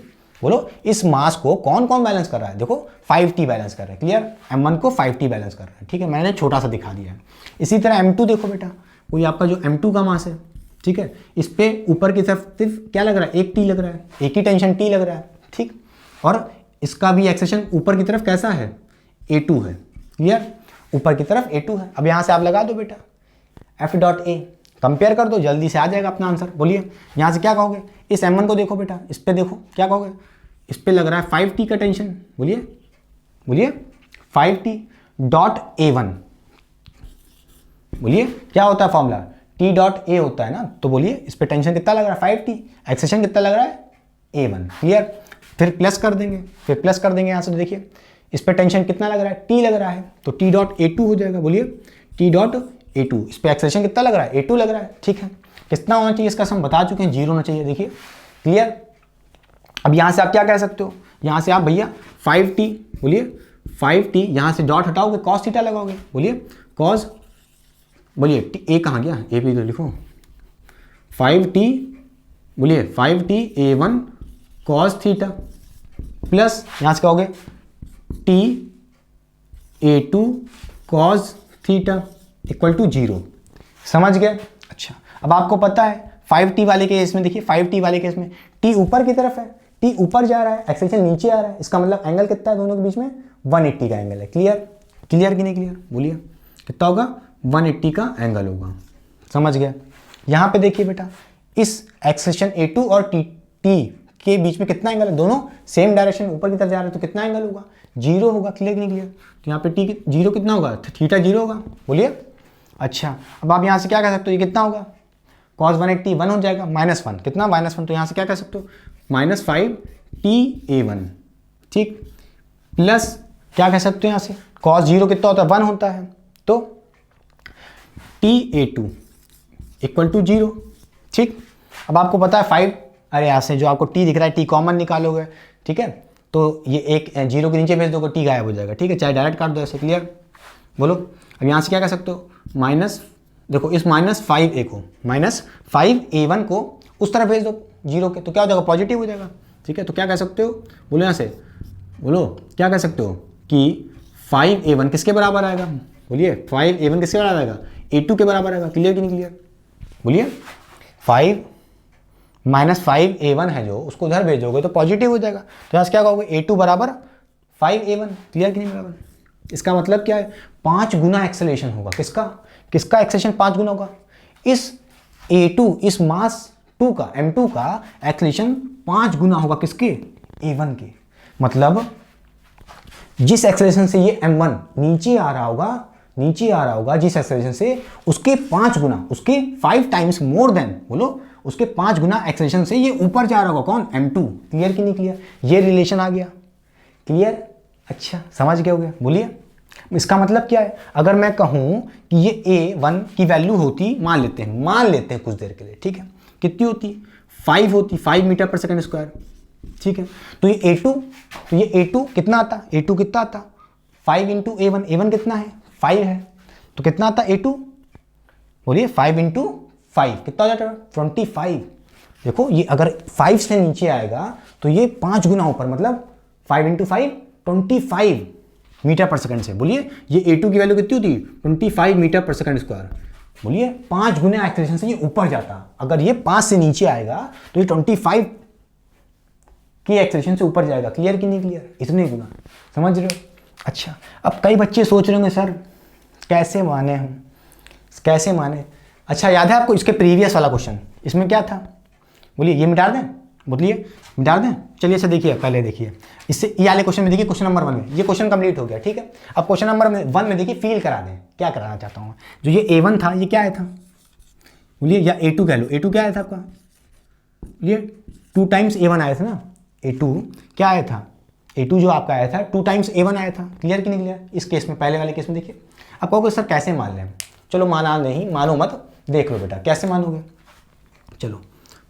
बोलो इस मास को कौन कौन बैलेंस कर रहा है, देखो 5T बैलेंस कर रहा है। क्लियर, m1 को 5T बैलेंस कर रहा है। ठीक है, मैंने छोटा सा दिखा दिया है। इसी तरह m2 देखो बेटा, कोई आपका जो m2 का मास है, ठीक है, इस पे ऊपर की तरफ सिर्फ क्या लग रहा है, एक T लग रहा है, एक ही टेंशन T लग रहा है। ठीक, और इसका भी एक्सेलरेशन ऊपर की तरफ कैसा है, a2 है। क्लियर, ऊपर की तरफ a2 है। अब यहाँ से आप लगा दो बेटा F.A, कंपेयर कर दो, जल्दी से आ जाएगा अपना आंसर। बोलिए यहाँ से क्या कहोगे, इस m1 को देखो बेटा, इस पे देखो क्या कहोगे, इस पे लग रहा है 5T का टेंशन। बोलिए 5T डॉट a1, बोलिए क्या होता है फॉर्मूला, टी डॉट ए होता है ना, तो बोलिए इस पे टेंशन कितना लग रहा है 5t, एक्सेशन कितना लग रहा है a1, क्लियर। फिर प्लस कर देंगे, यहाँ से देखिए इस पे टेंशन कितना लग रहा है t लग रहा है, तो टी डॉट a2 हो जाएगा, बोलिए टी डॉट a2, इस पे एक्सेशन कितना लग रहा है a2 लग रहा है, ठीक है। कितना होना चाहिए इसका हम बता चुके हैं, 0 होना चाहिए, देखिए क्लियर। अब यहाँ से आप क्या कह सकते हो, यहाँ से आप भैया 5t, बोलिए 5t, यहाँ से डॉट हटाओगे cos थीटा लगाओगे, बोलिए cos, बोलिए ए कहाँ गया, ए पे तो लिखो 5t, बोलिए 5t a1 cos theta plus यहाँ से कहोगे t a2 cos theta equal to 0, समझ गए। अच्छा, अब आपको पता है 5t वाले केस में, देखिए 5t वाले केस में t ऊपर की तरफ है, t ऊपर जा रहा है, एक्सेलेरेशन नीचे आ रहा है, इसका मतलब एंगल कितना है दोनों के बीच में, 180 का एंगल है, क्लियर, क्लियर कि नहीं क्लियर, बोलिए कितना होगा, 180 का एंगल होगा, समझ गया। यहाँ पे देखिए बेटा इस एक्सेलेरेशन a2 और t के बीच में कितना एंगल है, दोनों सेम डायरेक्शन ऊपर की तरफ जा रहे हैं, तो कितना एंगल होगा, 0 होगा, क्लियर कि नहीं क्लियर। तो यहाँ पे t 0 कितना होगा, थीटा 0 होगा, बोलिए। अच्छा, अब आप यहाँ से क्या कह सकते हो, ये कितना होगा, cos 180 1 हो जाएगा, -1 कितना, -1, तो यहाँ से क्या कह सकते हो -5t a1, ठीक, प्लस क्या कह सकते हो यहाँ से cos 0 कितना होता है 1 होता है, तो t a2 इक्वल टू 0, ठीक। अब आपको पता है 5, अरे यहाँ से जो आपको t दिख रहा है t कॉमन निकालोगे, ठीक है, तो ये एक 0 के नीचे भेज दोगे t गायब हो जाएगा, ठीक है, चाहे डायरेक्ट काट दो ऐसे, क्लियर, बोलो। अब यहाँ से क्या कह सकते हो, माइनस, देखो इस -5a को, -5a1 को उस तरफ भेज दो 0 के, तो क्या हो जाएगा, पॉजिटिव हो जाएगा, ठीक है। तो क्या कह सकते हो, बोलो यहाँ से, बोलो क्या कह सकते हो कि 5a1 किसके बराबर आएगा, बोलिए 5a1 किसके बराबर आएगा, a2 के बराबर आएगा, क्लियर कि नहीं क्लियर, बोलिए 5 है जो, उसको उधर भेजोगे तो पॉजिटिव हो जाएगा, तो यहाँ से क्या कहोगे a2 बराबर 5a1, क्लियर कि नहीं बराबर। इसका मतलब क्या है, 5 गुना एक्सेलेरेशन होगा, किसका एक्सेलेरेशन 5 गुना होगा, इस a2, इस मास 2 का, m2 का एक्सेलेरेशन 5 गुना होगा, किसके, a1 के। मतलब जिस एक्सेलेरेशन से ये m1 नीचे आ रहा होगा, जिस एक्सेलेरेशन से, उसके 5 गुना, उसके 5 टाइम्स मोर देन, बोलो उसके 5 गुना एक्सेलेरेशन से ये ऊपर जा रहा होगा, कौन, m2, क्लियर कि नहीं क्लियर, ये रिलेशन आ गया, क्लियर। अच्छा, समझ गए होगे, बोलिए। इसका मतलब क्या है, अगर मैं कहूं कि ये a1 की वैल्यू होती, मान लेते हैं कुछ देर के लिए, ठीक है, कितनी होती, 5 होती, 5 मीटर पर सेकंड स्क्वायर, ठीक है। तो ये a2 कितना आता, a2 कितना आता, 5 इंटू a1 कितना है, 5 है, तो कितना आता a2, बोलिए 5 इंटू 5 कितना हो जाता है, 25। देखो ये अगर 5 से नीचे आएगा तो ये 5 गुना ऊपर, मतलब 5 इंटू 5 25 मीटर पर सेकंड से, बोलिए ये a2 की वैल्यू कितनी होती, 25 मीटर पर सेकंड स्क्वायर, बोलिए 5 गुना एक्सेलेरेशन से ये ऊपर जाता। अगर ये 5 से नीचे आएगा तो ये 25 की एक्सेलेरेशन से ऊपर जाएगा, क्लियर कि नहीं क्लियर, इतने गुना, समझ रहे हो। अच्छा, अब कई बच्चे सोच रहे होंगे सर कैसे माने हम, कैसे माने। अच्छा, याद है आपको इसके प्रीवियस वाला क्वेश्चन, इसमें क्या था, बोलिए ये मिटा दें, बोलिए मिटा दें। चलिए अच्छा देखिए, पहले देखिए इससे ये वाले क्वेश्चन में, देखिए क्वेश्चन नंबर 1 में ये क्वेश्चन कंप्लीट हो गया, ठीक है। अब क्वेश्चन नंबर 1 में देखिए फील करा दें, क्या कराना चाहता हूँ, जो ये a1 था, ये क्या आया था, बोलिए, या a2 कह लो, a2 क्या आया था आपका, बोलिए 2 टाइम्स a1 आया था ना, a2 क्या आया था, a2 जो आपका आया था 2 टाइम्स a1 आया था, क्लियर कि नहीं क्लियर। इस केस में, पहले वाले केस में देखिए, अब कहोगे सर कैसे मान लें, चलो माना नहीं, मानो मत, देख लो बेटा कैसे मानोगे, चलो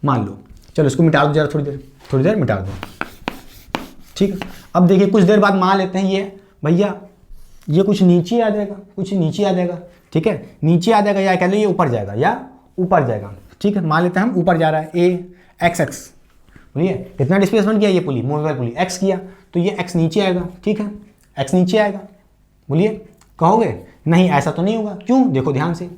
मान लो, चलो इसको मिटा दो जरा, थोड़ी देर मिटा दो, ठीक है। अब देखिए कुछ देर बाद मान लेते हैं ये भैया, ये कुछ नीचे आ जाएगा, ठीक है, नीचे आ जाएगा, या कह लो ये ऊपर जाएगा, ठीक है। मान लेते हैं हम ऊपर जा रहा है, x, बोलिए कितना डिस्प्लेसमेंट किया, ये पुली, मूवेबल पुली x किया, तो ये x नीचे आएगा, ठीक है, x नीचे आएगा, बोलिए। कहोगे नहीं ऐसा तो नहीं होगा, क्यों, देखो ध्यान से,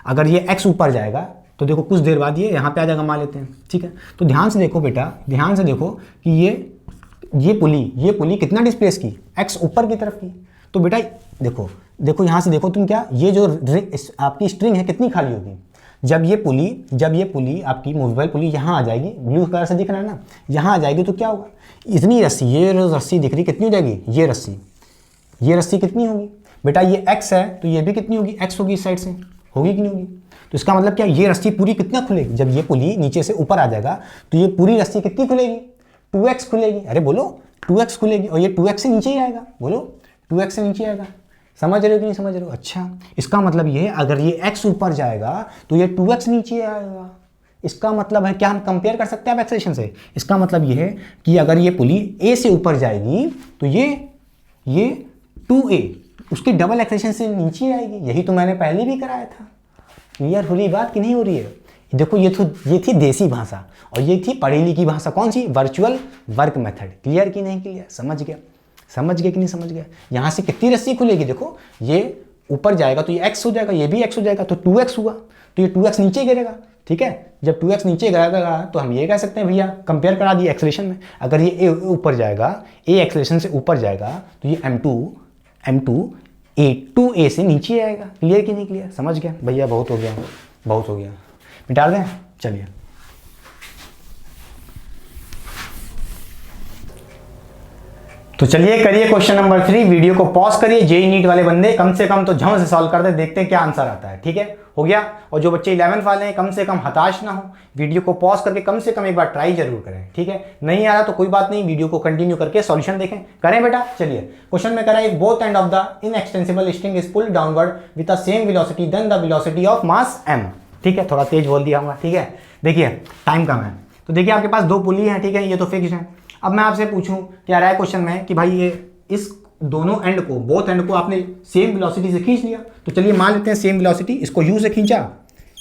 अगर ये x ऊपर जाएगा तो देखो कुछ देर बाद ये यहाँ पे आ जाएगा, मान लेते हैं, ठीक है। तो ध्यान से देखो बेटा, ध्यान से देखो कि ये पुली कितना डिस्प्लेस की, x ऊपर की तरफ की। तो बेटा देखो यहाँ से देखो तुम, क्या ये जो आपकी स्ट्रिंग है कितनी खाली होगी, जब ये पुली आपकी मूवेबल पुली यहाँ आ जाएगी, ब्लू कलर से दिख रहा है ना, यहाँ आ जाएगी तो क्या होगा, इतनी रस्सी, ये रस्सी दिख रही कितनी हो जाएगी, ये रस्सी कितनी होगी बेटा, ये x है तो ये भी कितनी होगी, x होगी, इस साइड से होगी कि नहीं होगी। तो इसका मतलब क्या, ये रस्सी पूरी कितना खुलेगी, जब ये पुली नीचे से ऊपर आ जाएगा तो ये पूरी रस्सी कितनी खुलेगी, 2x खुलेगी। अरे बोलो 2x खुलेगी, और ये 2x से नीचे ही आएगा, बोलो 2x से नीचे आएगा। समझ रहे हो कि नहीं समझ रहे हो? अच्छा, इसका मतलब ये है अगर ये x ऊपर जाएगा तो ये 2x नीचे आएगा। इसका मतलब है क्या, हम कंपेयर कर सकते हैं अब एक्सेलेरेशन से। इसका मतलब ये है कि अगर ये पुली a से ऊपर जाएगी तो ये 2a उसकी डबल एक्सेलेरेशन से नीचे आएगी। यही तो मैंने पहले भी कराया था। क्लियर हो रही बात कि नहीं हो रही है? देखो ये थी देसी भाषा और ये थी पढ़ी लिखी भाषा। कौन सी? Virtual work method. क्लियर कि नहीं क्लियर? समझ गया कि नहीं समझ गया? यहाँ से कितनी रस्सी खुलेगी, देखो ये ऊपर जाएगा तो ये x हो जाएगा, ये भी x हो जाएगा, तो 2x हुआ, तो ये 2x नीचे गिरेगा। ठीक है, जब 2x नीचे गिरेगा तो हम ये कह सकते हैं भैया कंपेयर करा दिए एक्सेलेरेशन में, अगर ये a ऊपर जाएगा, a एक्सेलेरेशन से ऊपर जाएगा तो ये m2 2a से नीचे आएगा। क्लियर कि नहीं क्लियर? समझ गया भैया? बहुत हो गया, मिटा दें। चलिए, तो चलिए करिए क्वेश्चन नंबर 3। वीडियो को पॉज करिए, जेई नीट वाले बंदे कम से कम तो झम से सॉल्व कर दे, देखते हैं क्या आंसर आता है। ठीक है, हो गया। और जो बच्चे 11th वाले हैं कम से कम हताश ना हो, वीडियो को पॉज करके कम से कम एक बार ट्राई जरूर करें। ठीक है, नहीं आ रहा तो कोई बात नहीं, वीडियो को कंटिन्यू करके सॉल्यूशन देखें। करें बेटा। चलिए, क्वेश्चन में करा है both end of the inextensible string is pulled downward with the same velocity then the velocity of mass m। ठीक है, थोड़ा तेज बोल दिया होगा। ठीक है, देखिए टाइम कम है तो देखिए आपके पास 2 पुली हैं। ठीक है, ये तो फिक्स है। अब मैं आपसे पूछूं क्या रहा है क्वेश्चन में कि भाई ये इस दोनों एंड को, बोथ एंड को आपने सेम वेलोसिटी से खींच लिया। तो चलिए मान लेते हैं सेम वेलोसिटी, इसको u से खींचा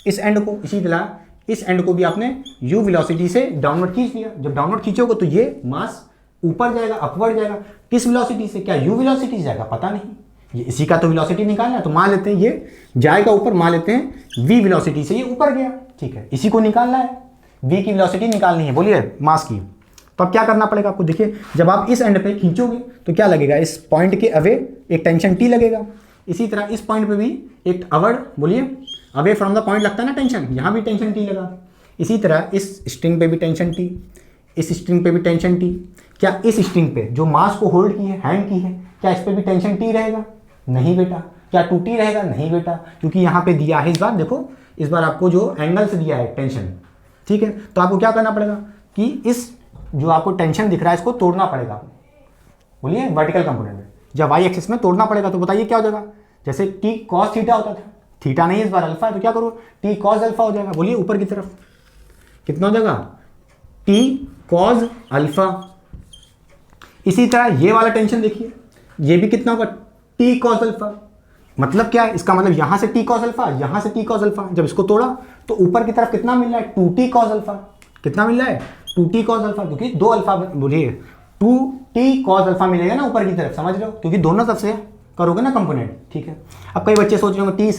इस एंड को, इसी तरह इस एंड को भी आपने u वेलोसिटी से डाउनवर्ड खींच लिया। जब डाउनवर्ड खींचोगे तो ये मास ऊपर जाएगा, अपवर्ड जाएगा। किस वेलोसिटी से? क्या u वेलोसिटी से जाएगा? पता नहीं, ये इसी का तो वेलोसिटी निकालना है। तो मान लेते हैं ये जाएगा ऊपर, मान लेते हैं v वेलोसिटी से ये ऊपर गया। ठीक है, इसी को निकालना है, v की वेलोसिटी निकालनी है, बोलिए मास की। तो अब क्या करना पड़ेगा आपको? देखिए जब आप इस एंड पे खींचोगे तो क्या लगेगा, इस पॉइंट के अवे एक टेंशन T लगेगा। इसी तरह इस पॉइंट पे भी एक अवर्ड, बोलिए अवे फ्रॉम द पॉइंट लगता है ना टेंशन, यहाँ भी टेंशन T लगा। इसी तरह इस स्ट्रिंग पे भी टेंशन T, इस स्ट्रिंग पे भी टेंशन T। क्या इस स्ट्रिंग पे जो मास को होल्ड की है, हैंड की है, क्या इस पे भी टेंशन T रहेगा? नहीं बेटा। क्या 2T रहेगा? नहीं बेटा, क्योंकि यहाँ पे दिया है इस बार, देखो इस बार आपको जो एंगल से दिया है टेंशन। ठीक है, तो आपको क्या करना पड़ेगा कि इस जो आपको टेंशन दिख रहा है इसको तोड़ना पड़ेगा। बोलिए वर्टिकल कंपोनेंट में जब वाई एक्सिस में तोड़ना पड़ेगा तो बताइए क्या हो जाएगा? जैसे टी कॉस थीटा होता था, थीटा नहीं इस बार अल्फा है, तो क्या करो टी कॉस अल्फा हो जाएगा। बोलिए ऊपर की तरफ कितना हो जाएगा? T cos alpha. इसी तरह ये वाला टेंशन देखिए, ये भी कितना होगा? T cos alpha. मतलब क्या है इसका? मतलब यहां से टी कॉस अल्फा, यहां से टी कॉस अल्फा। जब इसको तोड़ा तो ऊपर की तरफ कितना मिल रहा है? 2T cos alpha. कितना मिल रहा है? 2T कॉस अल्फा, क्योंकि 2 अल्फा, बोलिए 2T कॉस अल्फा मिलेगा ना ऊपर की तरफ, समझ रहे हो? क्योंकि दोनों तरफ से करोगे ना कंपोनेंट। ठीक है, अब कई बच्चे सोच रहे होंगे टी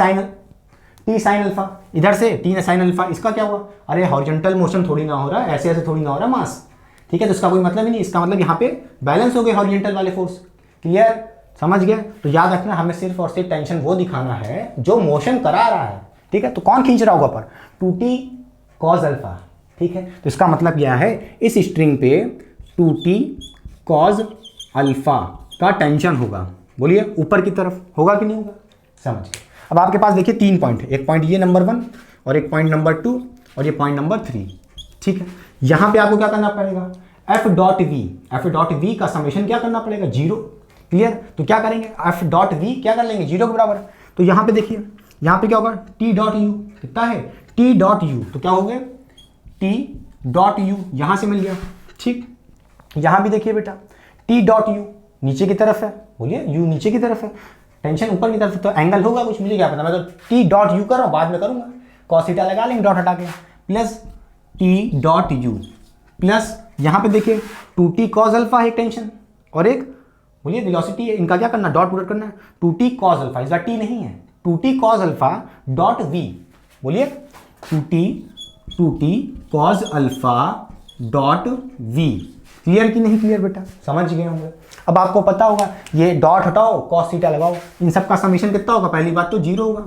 साइन अल्फा, इधर से टी साइन अल्फा, इसका क्या हुआ? अरे हॉरिजॉन्टल मोशन थोड़ी ना हो रहा, ऐसे ऐसे थोड़ी ना हो रहा मास। ठीक है, तो इसका कोई मतलब ही नहीं। इसका मतलब यहाँ पे बैलेंस हो गए हॉरिजॉन्टल वाले फोर्स। क्लियर? समझ गए? तो याद रखना हमें सिर्फ और सिर्फ टेंशन वो दिखाना है जो मोशन करा रहा है। ठीक है, तो कौन खींच रहा होगा पर? 2T cos alpha. ठीक है, तो इसका मतलब क्या है? इस स्ट्रिंग पे 2T कॉस अल्फा का टेंशन होगा। बोलिए ऊपर की तरफ होगा कि नहीं होगा? समझ। अब आपके पास देखिए 3 पॉइंट है, एक पॉइंट ये नंबर 1 और एक पॉइंट नंबर 2 और ये पॉइंट नंबर 3। ठीक है, यहां पे आपको क्या करना पड़ेगा? F.V का समेशन क्या करना पड़ेगा? 0। क्लियर? तो क्या करेंगे? F.V क्या कर लेंगे? 0 के बराबर। तो यहां पे देखिए, यहां पे क्या होगा? T.U कितना है? T.U, तो क्या हो गया? T.U यहां से मिल गया। ठीक, यहां भी देखिए बेटा T.U नीचे की तरफ है। बोलिए U नीचे की तरफ है, टेंशन ऊपर की तरफ, तो एंगल होगा कुछ, मुझे क्या पता, मैं तो T.U कर रहा हूं, बाद में करूंगा, cos थीटा लगा लेंगे डॉट हटा के, प्लस T.U प्लस यहां पे देखिए 2T cos अल्फा है एक टेंशन और एक बोलिए वेलोसिटी है, इनका क्या करना? डॉट प्रोडक्ट करना है। 2T cos अल्फा, इस बार T नहीं है, 2T cos alpha dot V। बोलिए 2T cos alpha dot V। Clear कि नहीं क्लियर बेटा? समझ गए होंगे। अब आपको पता होगा ये डॉट हटाओ, cos थीटा लगाओ, इन सब का समेशन कितना होगा? पहली बात तो 0 होगा।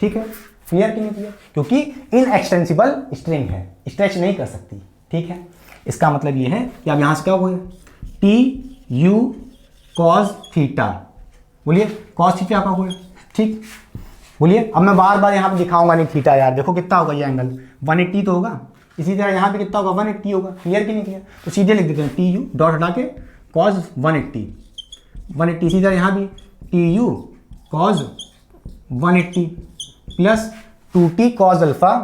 ठीक है, क्लियर कि नहीं क्लियर? क्योंकि इनएक्सटेंसिबल स्ट्रिंग है, स्ट्रेच नहीं कर सकती। ठीक है, इसका मतलब ये है कि अब यहां से क्या हो गया? TU cos theta. बोलिए cos थीटा का हो गया। ठीक, बोलिए। अब मैं बार बार यहाँ पे दिखाऊंगा नहीं थीटा यार, देखो कितना होगा ये एंगल 180 तो होगा, इसी तरह यहाँ पे कितना होगा 180 होगा। क्लियर कि नहीं क्लियर? तो सीधे लिख देते हैं टी यू डॉट हटा के कॉज 180 इसी तरह यहाँ भी T U cause 180 plus 2t cause alpha,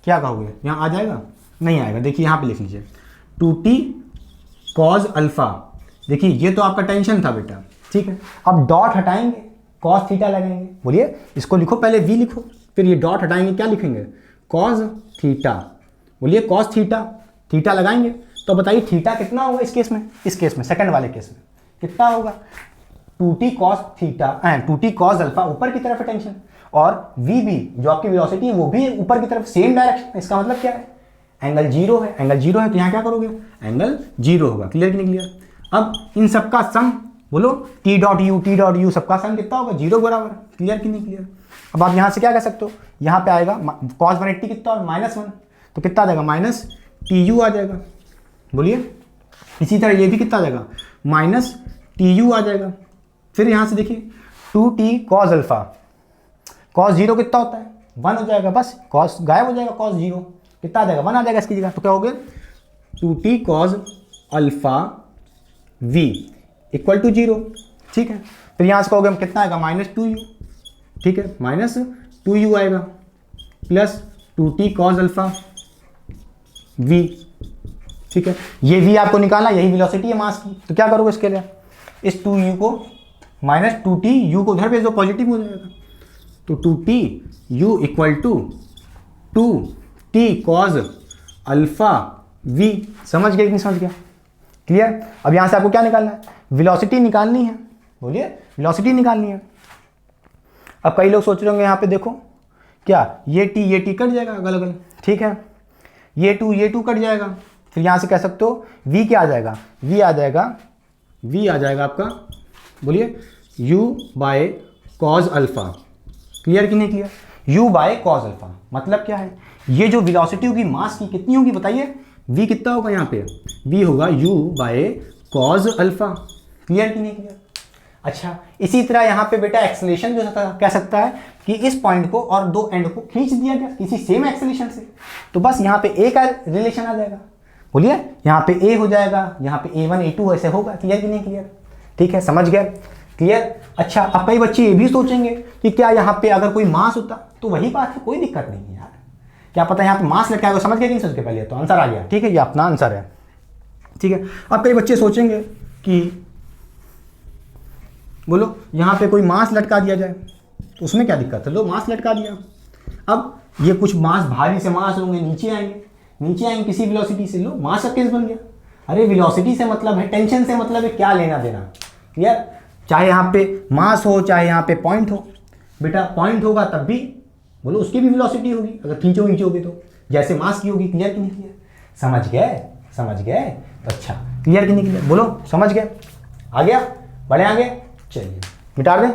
क्या कहोगे यहाँ आ जाएगा? नहीं आएगा। देखिए यहाँ पे लिख लीजिए 2t कॉज अल्फा। देखिए ये तो आपका टेंशन था बेटा, ठीक है। अब डॉट हटाएंगे, कॉस थीटा लगाएंगे। बोलिए, इसको लिखो, पहले v लिखो, फिर ये डॉट हटाएंगे, क्या लिखेंगे? Cos theta. बोलिए कॉस थीटा, थीटा लगाएंगे तो बताइए थीटा कितना होगा इस केस में? इस केस में सेकंड वाले केस में कितना होगा? 2t cos theta 2t cos alpha, ऊपर की तरफ है टेंशन, और v भी जो आपकी वेलोसिटी है वो भी ऊपर की तरफ, सेम डायरेक्शन। इसका मतलब क्या है? एंगल जीरो है। एंगल जीरो है तो यहाँ क्या करोगे? एंगल जीरो होगा। क्लियर कि नहीं क्लियर? अब इन सबका सम बोलो, टी डॉट यू सबका सम कितना होगा? जीरो बराबर। क्लियर कि नहीं क्लियर? अब आप यहाँ से क्या कर सकते हो? यहाँ पे आएगा कॉस 180 कितना और -1, तो कितना आ जाएगा? माइनस टी यू आ जाएगा। बोलिए, इसी तरह ये भी कितना आ जाएगा? माइनस टी यू आ जाएगा। फिर यहाँ से देखिए 2t cos alpha, cos zero कितना होता है? 1 हो जाएगा, बस कॉस गायब हो जाएगा, कॉस जीरो कितना आ जाएगा? 1 आ जाएगा इसकी जगह। तो क्या हो गया? 2t cos alpha v equal to 0, ठीक है। फिर यहाँ से कहोगे हम कितना आएगा? -2u, ठीक है, -2u आएगा plus 2t cos alpha v, ठीक है। ये v आपको निकालना, यही वेलोसिटी है मास की। तो क्या करोगे इसके लिए? इस 2u को -2tu को उधर भेज दो, पॉजिटिव हो जाएगा। तो 2tu equal to 2t cos alpha v। समझ गए कि नहीं समझ गया? क्लियर? अब यहां से आपको क्या निकालना है? वेलोसिटी निकालनी है। बोलिए, वेलोसिटी निकालनी है। अब कई लोग सोच रहे होंगे यहाँ पे देखो, क्या ये t कट जाएगा अगल अगल, ठीक है, ये टू कट जाएगा। फिर यहाँ से कह सकते हो v क्या आ जाएगा? v आ जाएगा आपका, बोलिए u by cos alpha. Clear कि नहीं clear? u by cos alpha मतलब क्या है? ये जो वेलोसिटी होगी मास की कितनी होगी बताइए? v कितना होगा यहाँ पे? v होगा u by cos alpha. Clear कि नहीं क्लियर? अच्छा, इसी तरह यहाँ पे बेटा एक्सेलरेशन जो कह सकता है कि इस पॉइंट को और दो एंड को खींच दिया गया किसी सेम एक्सेलरेशन से, तो बस यहाँ पे एक रिलेशन आ जाएगा। बोलिए, यहाँ पे a हो जाएगा, यहाँ पे a1 a2 ऐसे होगा। क्लियर कि नहीं क्लियर? ठीक है, समझ गए? क्लियर? अच्छा, अब कई बच्चे ये भी सोचेंगे कि क्या यहाँ पे अगर कोई मास होता तो वही बात है, कोई दिक्कत नहीं है यार, क्या पता यहाँ पे मास लटका है। समझ गए कि नहीं? सोच के पहले तो आंसर आ गया, ठीक है, ये अपना आंसर है, ठीक है। अब कई बच्चे सोचेंगे कि बोलो यहाँ पे कोई मास लटका दिया जाए तो उसमें क्या दिक्कत है? लो मास लटका दिया। अब ये कुछ मास भारी से मास होंगे, नीचे आएंगे किसी वेलोसिटी से, लो मास का केस बन गया। अरे वेलोसिटी से मतलब है, टेंशन से मतलब है, क्या लेना देना? क्लियर? चाहे यहाँ पे मास हो चाहे यहाँ पे पॉइंट हो, बेटा पॉइंट होगा तब भी बोलो उसकी भी वेलोसिटी होगी अगर खींचोगे तो, जैसे मास की होगी। क्लियर कि नहीं क्लियर? समझ गए? तो अच्छा, क्लियर कि नहीं क्लियर? बोलो समझ गए? आ गया? बढ़े आगे? चलिए मिटा दें।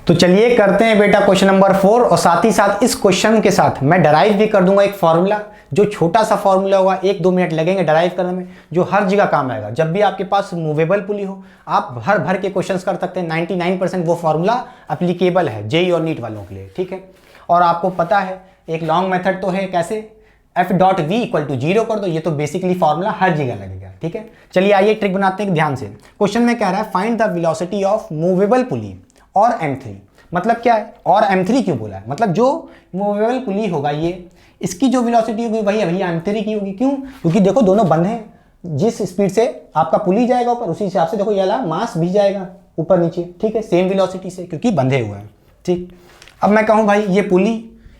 तो चलिए करते हैं बेटा क्वेश्चन नंबर 4, और साथ ही साथ इस क्वेश्चन के साथ मैं डराइव भी कर दूंगा एक फॉर्मूला, जो छोटा सा फॉर्मूला होगा, 1-2 मिनट लगेंगे डराइव करने में, जो हर जगह काम आएगा। जब भी आपके पास मूवेबल पुली हो आप भर के क्वेश्चंस कर सकते हैं। 99% वो फॉर्मूला एप्लीकेबल है जेई और नीट वालों के लिए, ठीक है। और आपको पता है एक लॉन्ग मेथड तो है, कैसे? f.v इक्वल टू 0 कर दो, ये तो बेसिकली फॉर्मूला हर जगह लगेगा, ठीक है। चलिए आइए ट्रिक बनाते हैं ध्यान से। क्वेश्चन में कह रहा है find the velocity of movable pulley और M3। मतलब क्या है? और M3 क्यों बोला है? मतलब जो मूवेबल पुली होगा ये, इसकी जो वेलोसिटी होगी वही भैया M3 की होगी। क्यों? क्योंकि देखो दोनों बंद हैं, जिस स्पीड से आपका पुली जाएगा ऊपर उसी हिसाब से देखो ये वाला मास भी जाएगा ऊपर नीचे, ठीक है, सेम वेलोसिटी से, क्योंकि बंधे हुए हैं, ठीक। अब मैं कहूँ भाई ये पुली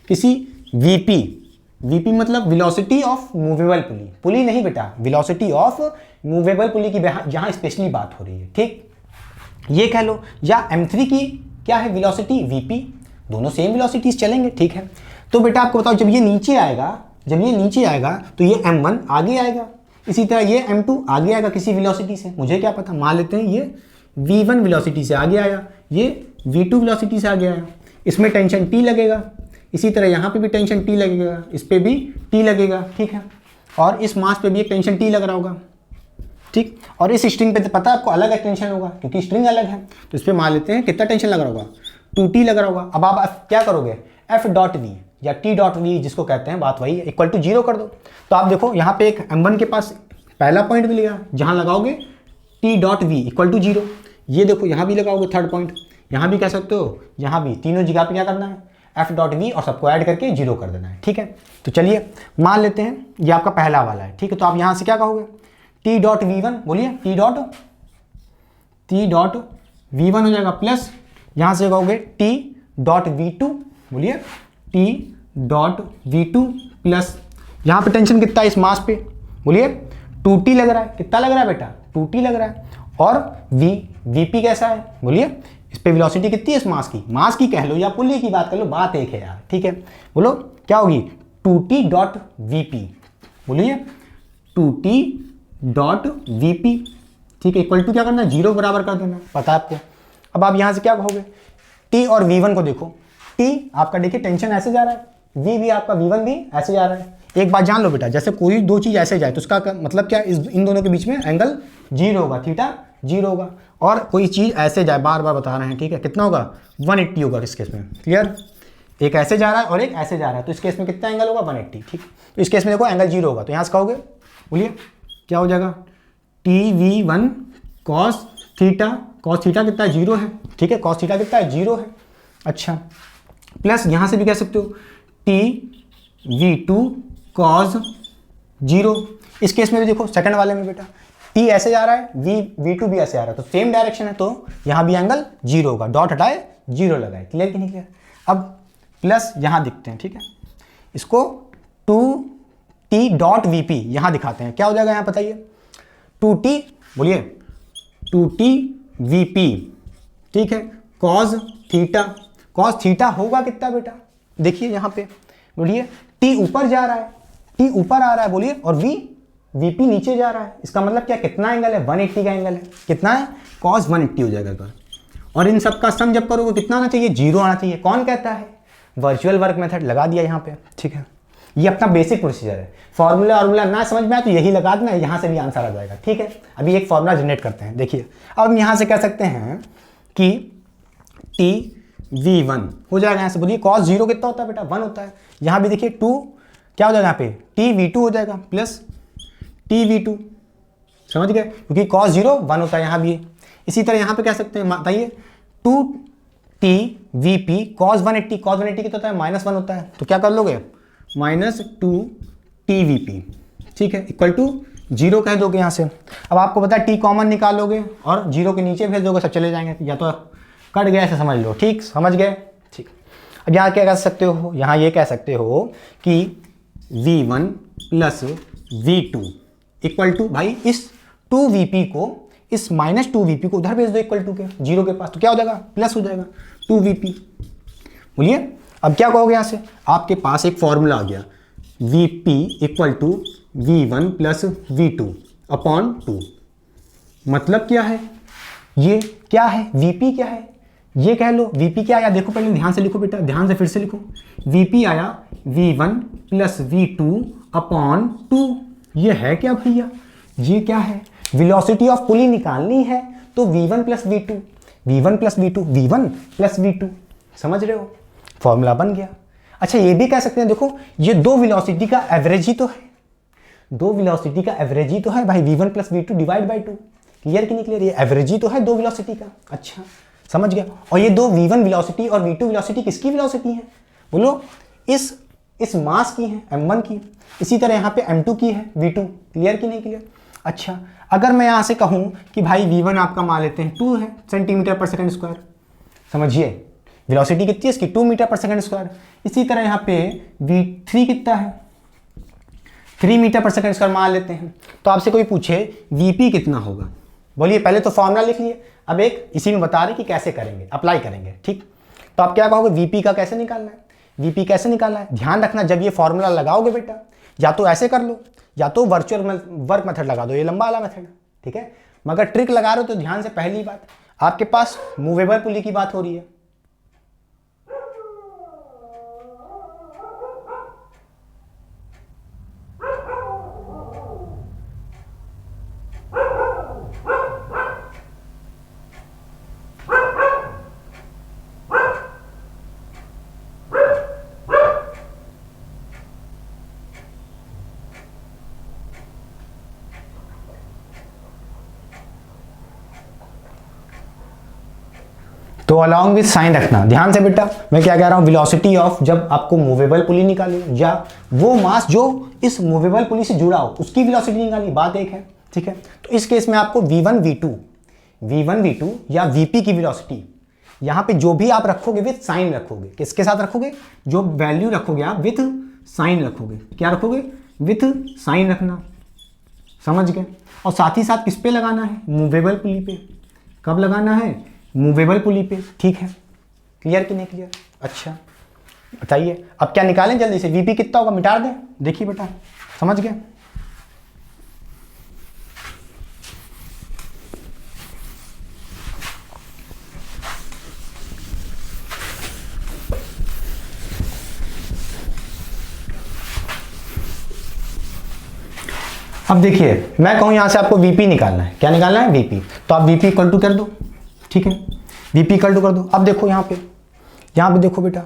किसी VP मतलब वेलोसिटी ऑफ मूवेबल पुली नहीं बेटा, वेलोसिटी ऑफ मूवेबल पुली की जहाँ स्पेशली बात हो रही है, ठीक, ये कह लो। या M3 की क्या है वेलोसिटी? VP, दोनों सेम वेलोसिटीज चलेंगे, ठीक है। तो बेटा आपको बताओ जब ये नीचे आएगा तो ये M1 आगे आएगा, इसी तरह ये M2 आगे आएगा किसी वेलोसिटी से, मुझे क्या पता, मान लेते हैं ये V1 वेलोसिटी से आगे आया, ये V2 वेलोसिटी से आगे आया, इसमें टेंशन T लगेगा, इसी तरह यहाँ पे भी टेंशन T लगेगा, इस पे भी T लगेगा, ठीक है। और इस मास पे भी एक टेंशन टी लग रहा होगा, ठीक। और इस स्ट्रिंग पे तो पता है आपको अलग एक टेंशन होगा क्योंकि स्ट्रिंग अलग है, तो इस पर मान लेते हैं कितना टेंशन लग रहा होगा, 2T लग रहा होगा। अब आप क्या करोगे, F डॉट वी या T डॉट वी जिसको कहते हैं, बात वही है, इक्वल टू 0 कर दो। तो आप देखो यहाँ पे एक M1 के पास पहला पॉइंट भी लिया, जहाँ लगाओगे T dot V equal to 0, ये देखो यहाँ भी लगाओगे थर्ड पॉइंट, यहाँ भी कह सकते हो, यहाँ भी, तीनों जगह पे क्या करना है, F डॉट वी और सबको ऐड करके 0 कर देना है, ठीक है। तो चलिए मान लेते हैं ये आपका पहला वाला है, ठीक है। तो आप यहाँ से क्या कहोगे, T डॉट V1, बोलिए T डॉट V1 हो जाएगा, प्लस यहाँ से कहोगे T डॉट V2, बोलिए T डॉट V2 प्लस यहाँ पे टेंशन कितना है इस मास पे, बोलिए 2T लग रहा है, कितना लग रहा है बेटा, 2T लग रहा है। और Vp कैसा है, बोलिए इस पे वेलोसिटी कितनी है इस मास की कह लो या पुल्ली की बात कर लो, बात एक है यार, ठीक है। बोलो क्या होगी, 2T डॉट Vp, बोलिए 2T डॉट Vp, ठीक है, इक्वल टू क्या करना है, 0 बराबर कर देना, पता है आपको। अब आप यहाँ से क्या कहोगे, T और V1 को देखो, T आपका देखिए टेंशन ऐसे जा रहा है, V भी आपका V1 भी ऐसे जा रहा है। एक बात जान लो बेटा, जैसे कोई दो चीज़ ऐसे जाए तो उसका मतलब क्या, इन दोनों के बीच में एंगल 0 होगा, थीटा 0 होगा। और कोई चीज़ ऐसे जाए, बार बार बता रहे हैं, ठीक है, कितना होगा, 180 होगा इस केस में, क्लियर। एक ऐसे जा रहा है और एक ऐसे जा रहा है, तो इस केस में कितना एंगल होगा, 180, ठीक। तो इस केस में देखो एंगल 0 होगा, तो यहाँ से कहोगे, बोलिए क्या हो जाएगा, TV1 कॉस थीटा कितना है, 0 है, ठीक है, कॉस थीटा कितना है, 0 है। अच्छा, प्लस यहाँ से भी कह सकते हो TV2 कॉस 0। इस केस में भी देखो सेकंड वाले में बेटा T ऐसे जा रहा है, V2 भी ऐसे आ रहा है, तो सेम डायरेक्शन है, तो यहाँ भी एंगल 0 होगा, डॉट हटाए 0 लगाए, क्लियर कि नहीं क्लियर। अब प्लस यहाँ दिखते हैं, ठीक है, इसको 2T डॉट Vp यहाँ दिखाते हैं, क्या हो जाएगा यहाँ बताइए, 2T, बोलिए 2T Vp, ठीक है, कॉस थीटा होगा कितना बेटा, देखिए यहाँ पे, बोलिए T ऊपर जा रहा है, T ऊपर आ रहा है, बोलिए, और Vp नीचे जा रहा है, इसका मतलब क्या, कितना एंगल है, 180 का एंगल है, कितना है, cos 180 हो जाएगा। और इन सब का सम जब करोगे कितना आना चाहिए, 0 आना चाहिए। कौन कहता है, वर्चुअल वर्क मेथड लगा दिया यहाँ पे, ठीक है। ये अपना बेसिक प्रोसीजर है, फॉर्मूला ना समझ में आए तो यही लगा देना, यहाँ से भी आंसर आ जाएगा, ठीक है। अभी एक फॉर्मूला जनरेट करते हैं, देखिए अब हम यहाँ से कह सकते हैं कि TV1 हो जाएगा, यहाँ से बोलिए cos 0 कितना होता है बेटा, 1 होता है। यहाँ भी देखिए 2 क्या हो जाएगा, यहाँ पे TV2 हो जाएगा प्लस TV2, समझ गए, क्योंकि cos 0 1 होता है यहाँ भी। इसी तरह यहाँ पे कह सकते हैं, बताइए 2TVP cos 180 कितना होता है, -1 होता है, तो क्या कर लोगे, -2TVP, ठीक है, इक्वल टू 0 कह दोगे यहाँ से। अब आपको पता है T कॉमन निकालोगे और 0 के नीचे भेज दोगे, सब चले जाएंगे, या तो कट गया ऐसे समझ लो, ठीक, समझ गए, ठीक। अब यहाँ क्या कह सकते हो, यहाँ ये कह सकते हो कि V1 plus V2 equal to, भाई इस 2Vp को, इस -2Vp को उधर भेज दो इक्वल टू के, 0 के पास, तो क्या हो जाएगा, प्लस हो जाएगा 2Vp। बोलिए अब क्या कहोगे, यहाँ से आपके पास एक फॉर्मूला आ गया, Vp equal to V1 plus V2 upon 2। मतलब क्या है, ये क्या है, Vp क्या है, ये कह लो। Vp क्या आया, देखो पहले ध्यान से लिखो बेटा, ध्यान से फिर से लिखो, Vp आया V1 प्लस V2 अपॉन 2। ये है क्या भैया, ये क्या है, वेलोसिटी ऑफ पुली निकालनी है, तो V1 plus V2, V1 plus V2, V1 plus V2, समझ रहे हो, फॉर्मूला बन गया। अच्छा ये भी कह सकते हैं, देखो ये दो वेलोसिटी का एवरेज ही तो है, दो वेलोसिटी का एवरेज ही तो है भाई, V1 plus V2 divide by 2, clear कि नहीं क्लियर, ये एवरेज ही तो है दो वेलोसिटी का। अच्छा समझ गया। और ये दो V1 वेलोसिटी और V2 वेलोसिटी किसकी वेलोसिटी है, बोलो इस मास की है, M1 की। इसी तरह यहाँ पे M2 की है, V2, क्लियर कि नहीं क्लियर। अच्छा अगर मैं यहाँ से कहूँ कि भाई V1 आपका मान लेते हैं 2 है सेंटीमीटर पर सेकंड स्क्वायर, समझिए वेलोसिटी कितनी है इसकी, 2 मीटर पर सेकंड स्क्वायर। इसी तरह यहाँ पे V3 कितना है, 3 मीटर पर सेकंड स्क्वायर मान लेते हैं। तो आपसे कोई पूछे Vp कितना होगा, बोलिए पहले तो फॉर्मूला लिख लिए, अब एक इसी में बता रहे कि कैसे करेंगे, अप्लाई करेंगे, ठीक। तो आप क्या कहोगे, Vp का कैसे निकालना है, Vp कैसे निकालना है, ध्यान रखना जब ये फॉर्मूला लगाओगे बेटा, या तो ऐसे कर लो या तो वर्चुअल वर्क मेथड लगा दो, ये लंबा वाला मेथड, ठीक है। मगर ट्रिक लगा रहे हो तो ध्यान से, पहली बात आपके पास मूवेबल पुली की बात हो रही है, तो अलॉन्ग विथ साइन रखना, ध्यान से बेटा मैं क्या कह रहा हूँ, वेलोसिटी ऑफ, जब आपको मूवेबल पुली निकाली या वो मास जो इस मूवेबल पुली से जुड़ा हो उसकी वेलोसिटी निकाली, बात एक है, ठीक है। तो इस केस में आपको V1 V2 या Vp की वेलोसिटी यहाँ पे जो भी आप रखोगे विथ साइन रखोगे, किसके साथ रखोगे, जो वैल्यू रखोगे आप विथ साइन रखोगे, क्या रखोगे, विथ साइन रखना, समझ गए। और साथ ही साथ किस पे लगाना है, मूवेबल पुली पे। कब लगाना है, मूवेबल पुली पे, ठीक है। क्लियर कि नहीं क्लियर, अच्छा बताइए अब क्या निकालें जल्दी से, Vp कितना होगा, मिटा दें, देखिए बेटा समझ गए। अब देखिए मैं कहूँ यहाँ से आपको Vp निकालना है, क्या निकालना है, Vp, तो आप Vp इक्वल टू कर दो, ठीक है, Vp इक्वल टू कर दो। अब देखो यहाँ पे देखो बेटा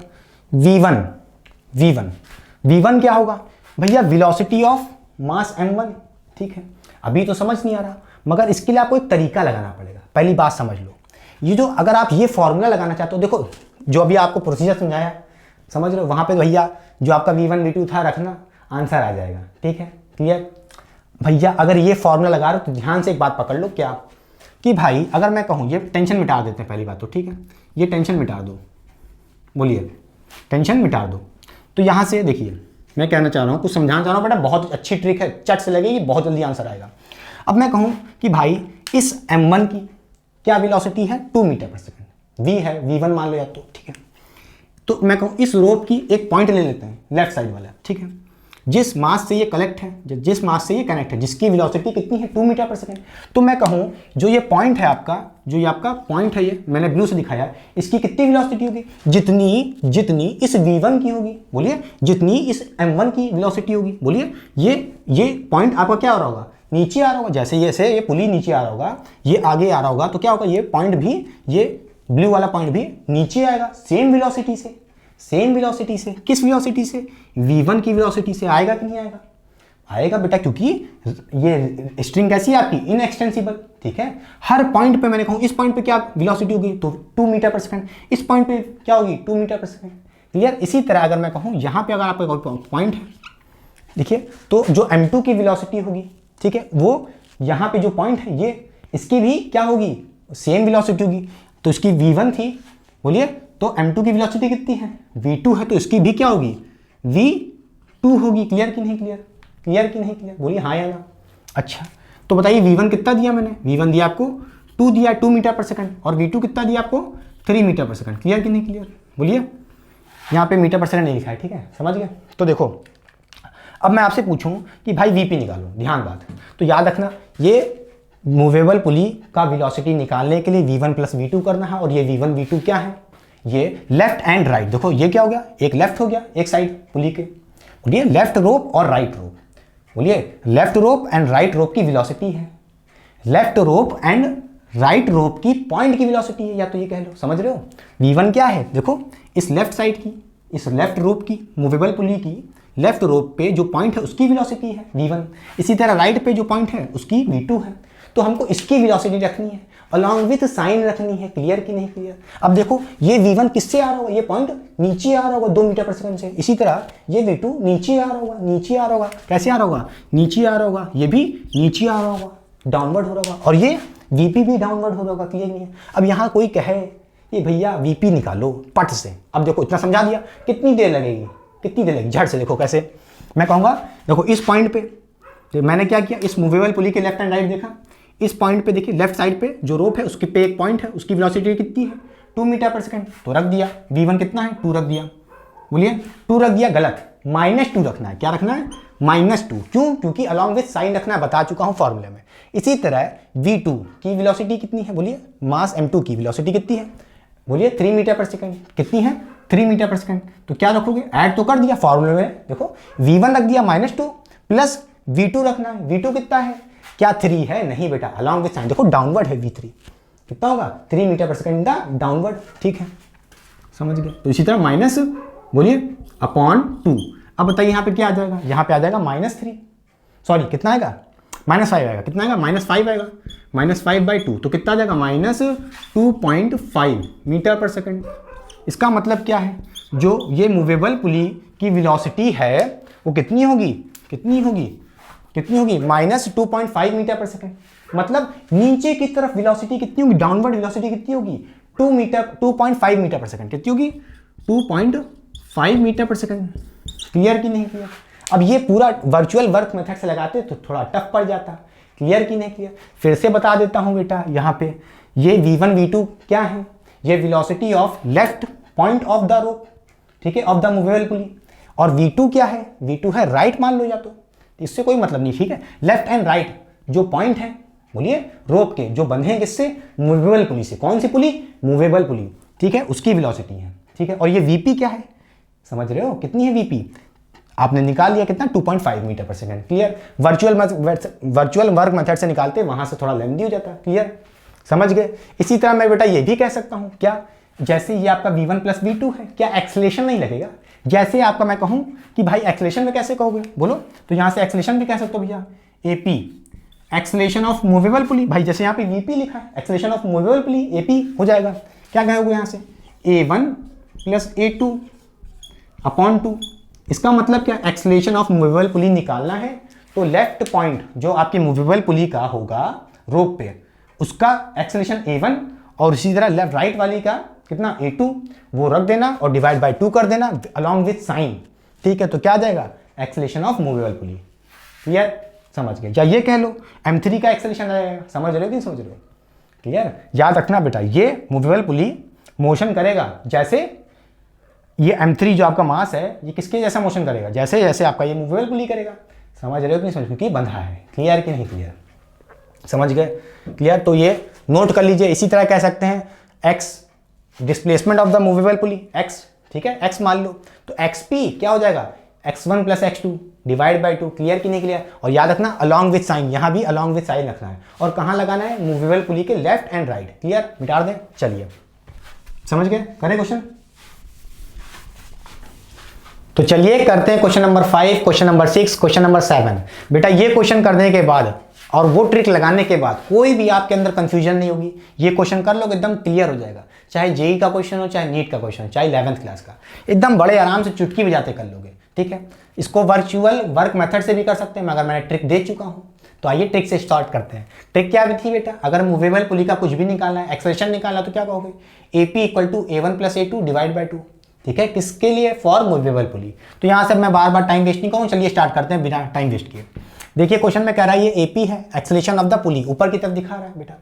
V1 क्या होगा भैया, वेलोसिटी ऑफ मास m1, ठीक है। अभी तो समझ नहीं आ रहा, मगर इसके लिए आपको एक तरीका लगाना पड़ेगा। पहली बात समझ लो, ये जो अगर आप ये फॉर्मूला लगाना चाहते हो, देखो जो अभी आपको प्रोसीजर समझाया समझ रहे हो, वहाँ पे भैया जो आपका V1 V2 था रखना, आंसर आ जाएगा, ठीक है, क्लियर। भैया अगर ये फॉर्मूला लगा रहे हो तो ध्यान से एक बात पकड़ लो, क्या कि भाई अगर मैं कहूँ ये टेंशन मिटा देते हैं पहली बात तो, ठीक है, ये टेंशन मिटा दो, बोलिए टेंशन मिटा दो। तो यहाँ से देखिए मैं कहना चाह रहा हूँ, कुछ समझाना चाह रहा हूँ बेटा, बहुत अच्छी ट्रिक है, चट से लगेगी, बहुत जल्दी आंसर आएगा। अब मैं कहूँ कि भाई इस m1 की क्या वेलोसिटी है, 2 मीटर पर सेकंड, v है, v1 मान लो या तो, ठीक है। तो मैं कहूँ इस रोप की एक पॉइंट ले लेते हैं लेफ्ट साइड वाला, ठीक है, जिस मास से ये कलेक्ट है, जिस मास से ये कनेक्ट है, जिसकी वेलोसिटी कितनी है, 2 मीटर पर सेकंड। तो मैं कहूँ जो ये पॉइंट है आपका, जो ये आपका पॉइंट है, ये मैंने ब्लू से दिखाया, इसकी कितनी वेलोसिटी होगी, जितनी इस v1 की होगी, बोलिए, जितनी इस m1 की वेलोसिटी होगी, बोलिए। ये पॉइंट आपका क्या हो रहा होगा, नीचे आ रहा होगा, जैसे ये पुली नीचे आ रहा होगा, ये आगे आ रहा होगा, तो क्या होगा, ये पॉइंट भी, ये ब्लू वाला पॉइंट भी नीचे आएगा, सेम वेलोसिटी से। किस वेलोसिटी से, v1 की वेलोसिटी से। आएगा कि नहीं आएगा, आएगा बेटा, क्योंकि ये स्ट्रिंग कैसी है आपकी, इनएक्सटेंसिबल, ठीक है। हर पॉइंट पे मैंने कहूँ, इस पॉइंट पे क्या वेलोसिटी होगी, तो 2 मीटर पर सेकंड, इस पॉइंट पे क्या होगी, 2 मीटर पर सेकंड, क्लियर। इसी तरह अगर मैं कहूँ यहाँ पे अगर आपका पॉइंट है, देखिए, तो जो m2 की वेलोसिटी होगी, ठीक है, वो यहाँ पे जो पॉइंट है ये, इसकी भी क्या होगी, सेम वेलोसिटी होगी। तो इसकी v1 थी, बोलिए, तो m2 की वेलोसिटी कितनी है, v2 है, तो इसकी भी क्या होगी, v2 होगी। क्लियर कि नहीं क्लियर, बोलिए हाँ या ना। अच्छा तो बताइए v1 कितना दिया मैंने, v1 दिया आपको 2 दिया, 2 मीटर पर सेकंड, और v2 कितना दिया आपको, 3 मीटर पर सेकंड। क्लियर कि नहीं क्लियर, बोलिए। यहाँ पे मीटर पर सेकंड नहीं लिखा है, ठीक है, समझ गए। तो देखो अब मैं आपसे पूछूं कि भाई Vp निकालो, ध्यान बात, तो याद रखना ये मूवेबल पुली का वेलोसिटी निकालने के लिए V1 प्लस V2 करना है, और ये V1 V2 क्या है, ये लेफ्ट एंड राइट। देखो ये क्या हो गया, एक लेफ्ट हो गया एक साइड पुली के, बोलिए लेफ्ट रोप और राइट रोप, बोलिए लेफ्ट रोप एंड राइट रोप की वेलोसिटी है, लेफ्ट रोप एंड राइट रोप की पॉइंट की वेलोसिटी है, या तो ये कह लो, समझ रहे हो। V1 क्या है, देखो इस लेफ्ट साइड की, इस लेफ्ट रोप की, मूवेबल पुली की लेफ्ट रोप पे जो पॉइंट है उसकी वेलोसिटी है V1। इसी तरह राइट पे जो पॉइंट है उसकी V2 है। तो हमको इसकी वेलोसिटी रखनी है, अलॉन्ग विथ साइन रखनी है। क्लियर कि नहीं क्लियर। अब देखो ये V1 किससे आ रहा होगा, ये पॉइंट नीचे आ रहा होगा 2 मीटर पर सेकंड से। इसी तरह ये V2 नीचे आ रहा होगा, कैसे आ रहा होगा, नीचे आ रहा होगा, ये भी नीचे आ रहा होगा, डाउनवर्ड हो रहा होगा, और ये Vp भी डाउनवर्ड हो रहा होगा। क्लियर नहीं है। अब यहाँ कोई कहे कि भैया Vp निकालो पट से, अब देखो इतना समझा दिया, कितनी देर लगेगी, झट से देखो कैसे। मैं कहूँगा देखो इस पॉइंट पे, तो मैंने क्या किया, इस मूवेबल पुली के लेफ्ट एंड राइट देखा, इस पॉइंट पे देखिए लेफ्ट साइड पे जो रोप है उसके पे एक पॉइंट है, उसकी वेलोसिटी कितनी है 2 मीटर पर सेकंड, तो रख दिया। V1 कितना है 2 रख दिया, बोलिए 2 रख दिया, गलत, -2 रखना है। क्या रखना है, -2। क्यों, क्योंकि अलॉन्ग विथ साइन रखना है, बता चुका हूं फॉर्मूले में। इसी तरह V2 की वेलोसिटी कितनी है, बोलिए मास m2 की वेलोसिटी कितनी है, बोलिए 3 मीटर पर सेकंड। कितनी है 3 मीटर पर सेकंड। तो क्या रखोगे, ऐड तो कर दिया फॉर्मूले में, देखो V1 रख दिया -2 प्लस V2 रखना है। V2 कितना है, क्या 3 है, नहीं बेटा, अलॉन्ग विथ साइन, देखो डाउनवर्ड है V3, कितना होगा 3 मीटर पर सेकंड द डाउनवर्ड, ठीक है, समझ गए। तो इसी तरह माइनस, बोलिए अपॉन 2। अब बताइए यहाँ पे क्या आ जाएगा, यहाँ पे आ जाएगा -3, सॉरी कितना आएगा -5 आएगा, कितना आएगा -5 आएगा, -5/2 तो कितना आ जाएगा -2.5 मीटर पर सेकंड। इसका मतलब क्या है, जो ये मूवेबल पुली की वेलोसिटी है वो कितनी होगी, -2.5 मीटर पर सेकंड। मतलब नीचे की तरफ वेलोसिटी कितनी होगी, डाउनवर्ड वेलोसिटी कितनी होगी 2.5 मीटर पर सेकंड। कितनी होगी 2.5 मीटर पर सेकंड। क्लियर की नहीं क्लियर। अब ये पूरा वर्चुअल वर्क मेथड से लगाते तो थोड़ा टफ पड़ जाता। क्लियर की नहीं क्लियर। फिर से बता देता हूं बेटा, यहाँ पे ये V1 V2 क्या है, ये velocity of left point of the rope, ठीक है, ऑफ द मूवेबल पुली। और V2 क्या है, V2 है राइट मान लो, या तो इससे कोई मतलब नहीं, ठीक है। लेफ्ट एंड राइट जो पॉइंट है, बोलिए रोप के जो बंधे हैं किससे, मूवेबल पुली से। कौन सी पुली, मूवेबल पुली, ठीक है, उसकी वेलोसिटी है, ठीक है। और ये VP क्या है, समझ रहे हो, कितनी है VP, आपने निकाल लिया कितना 2.5 मीटर पर second. Clear. Virtual work method से निकालते वहां से थोड़ा लेंथी हो जाता है। क्लियर, समझ गए। इसी तरह मैं बेटा ये भी कह सकता हूं, क्या, जैसे ये आपका V1 + V2 है, क्या एक्सेलेरेशन नहीं लगेगा। जैसे आपका मैं कहूं कि भाई एक्सेलेरेशन में कैसे कहोगे, बोलो, तो यहां से एक्सेलेरेशन भी कह सकते हो भैया, AP acceleration of movable pulley. भाई जैसे यहाँ पे VP लिखा है, acceleration of movable pulley AP हो जाएगा। क्या कहोगे यहाँ से A1 + A2/2। इसका मतलब क्या, एक्सेलेरेशन ऑफ मूवेबल पुली निकालना है तो लेफ्ट पॉइंट जो आपकी मूवेबल पुली का होगा रोप पे, उसका एक्सेलेरेशन A1 और इसी तरह लेफ्ट राइट वाली का कितना A2 वो रख देना और डिवाइड बाय 2 कर देना अलॉन्ग विथ साइन, ठीक है। तो क्या आ जाएगा, acceleration of movable pulley. Clear, समझ गए। या ये कह लो M3 का एक्सेलेरेशन आ जाएगा। समझ रहे हो कि समझ रहे हो। क्लियर, याद रखना बेटा, ये मूवेबल पुली मोशन करेगा जैसे ये M3 जो आपका मास है ये किसके जैसा मोशन करेगा, जैसे जैसे आपका ये मूवेबल पुली करेगा। समझ रहे हो कि नहीं समझ, क्योंकि बंधा है। क्लियर कि नहीं क्लियर, समझ गए। क्लियर, तो ये नोट कर लीजिए। इसी तरह कह सकते हैं x displacement of the movable pulley x, ठीक है, x मान लो, तो xp क्या हो जाएगा x1 + x2 divide by 2। Clear कि नहीं क्लियर। और याद रखना अलॉन्ग विथ साइन, यहाँ भी अलॉन्ग विथ साइन रखना है। और कहाँ लगाना है, मूवेबल पुली के लेफ्ट एंड राइट। क्लियर, मिटा दें। चलिए समझ गए, करें क्वेश्चन। तो चलिए करते हैं question number 5, question number 6, question number 7। बेटा ये क्वेश्चन करने के बाद और वो ट्रिक लगाने के बाद कोई भी आपके अंदर कंफ्यूजन नहीं होगी। ये क्वेश्चन कर लोगे एकदम क्लियर हो जाएगा, चाहे जेई का क्वेश्चन हो, चाहे नीट का क्वेश्चन हो, चाहे 11th क्लास का, एकदम बड़े आराम से चुटकी बजाते कर लोगे। ठीक है, इसको वर्चुअल वर्क मेथड से भी कर सकते हैं, मगर मैंने ट्रिक दे चुका हूँ। तो आइए ट्रिक से स्टार्ट करते हैं। ट्रिक क्या थी बेटा, अगर मूवेबल पुली का कुछ भी निकालना है, एक्सेलेरेशन निकालना, तो क्या कहोगे, AP = A1 + A2 divide by 2। ठीक है, किसके लिए, फॉर मूवेबल पुली। तो यहाँ से मैं बार बार टाइम वेस्ट नहीं करूँ, चलिए स्टार्ट करते हैं बिना टाइम वेस्ट किए। देखिए क्वेश्चन में कह रहा है ये AP है, एक्सेलेरेशन ऑफ द पुली ऊपर की तरफ दिखा रहा है बेटा,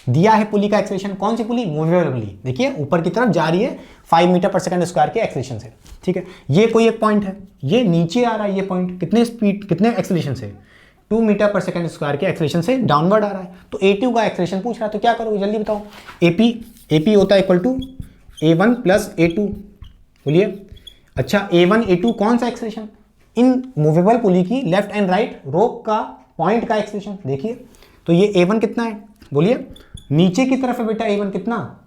दिया है पुली का एक्सेलेरेशन, कौन सी पुली, मूवेबल पुली। देखिए ऊपर की तरफ जा रही है 5 मीटर/सेकंड² के एक्सेलेरेशन से। ठीक है, ये कोई एक पॉइंट है, ये नीचे आ रहा है, ये पॉइंट कितने स्पीड, कितने एक्सेलेरेशन से, 2 मीटर/सेकंड² के एक्सेलेरेशन से डाउनवर्ड आ रहा है। तो A2 का एक्सेलेरेशन पूछ रहा है, तो क्या करोगे जल्दी बताओ। AP होता है इक्वल टू A1 + A2, बोलिए। अच्छा A1 A2 कौन सा एक्सेलेरेशन, इन मूवेबल पुली की लेफ्ट एंड राइट रोप का पॉइंट का एक्सेलेरेशन। देखिए तो ये A1 कितना है, बोलिए, नीचे की तरफ है बेटा A1 कितना,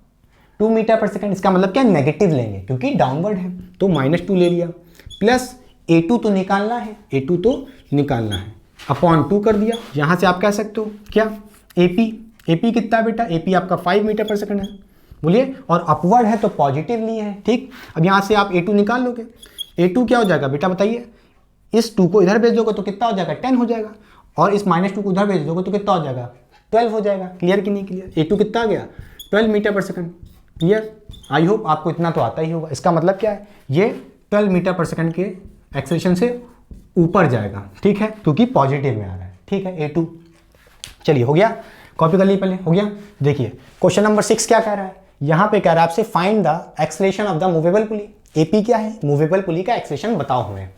2 मीटर/सेकंड। इसका मतलब क्या, नेगेटिव लेंगे क्योंकि डाउनवर्ड है, तो -2 ले लिया, प्लस A2 तो निकालना है, A2 तो निकालना है, /2 कर दिया। यहां से आप कह सकते हो क्या, AP कितना है बेटा, AP आपका 5 मीटर/सेकंड है, बोलिए, और अपवर्ड है तो पॉजिटिव लिए है। ठीक, अब यहां से आप A2 निकाल लोगे, A2 क्या हो जाएगा बेटा बताइए, इस 2 को इधर भेज दोगे तो कितना हो जाएगा, 10 हो जाएगा, और इस -2 को उधर भेज दोगे तो कितना हो जाएगा, 12 हो जाएगा। क्लियर कि नहीं क्लियर। A2 कितना आ गया, 12 मीटर/सेकंड। क्लियर, आई होप आपको इतना तो आता ही होगा। इसका मतलब क्या है, ये 12 मीटर/सेकंड के एक्सेलेरेशन से ऊपर जाएगा, ठीक है, क्योंकि पॉजिटिव में आ रहा है। ठीक है, A2, चलिए हो गया, कॉपी कर ली पहले, हो गया। देखिए क्वेश्चन नंबर 6 क्या कह रहा है, यहाँ पे कह रहा है आपसे find the acceleration of the movable pulley. AP क्या है, मूवेबल पुली का एक्सेलेरेशन बताओ हमें।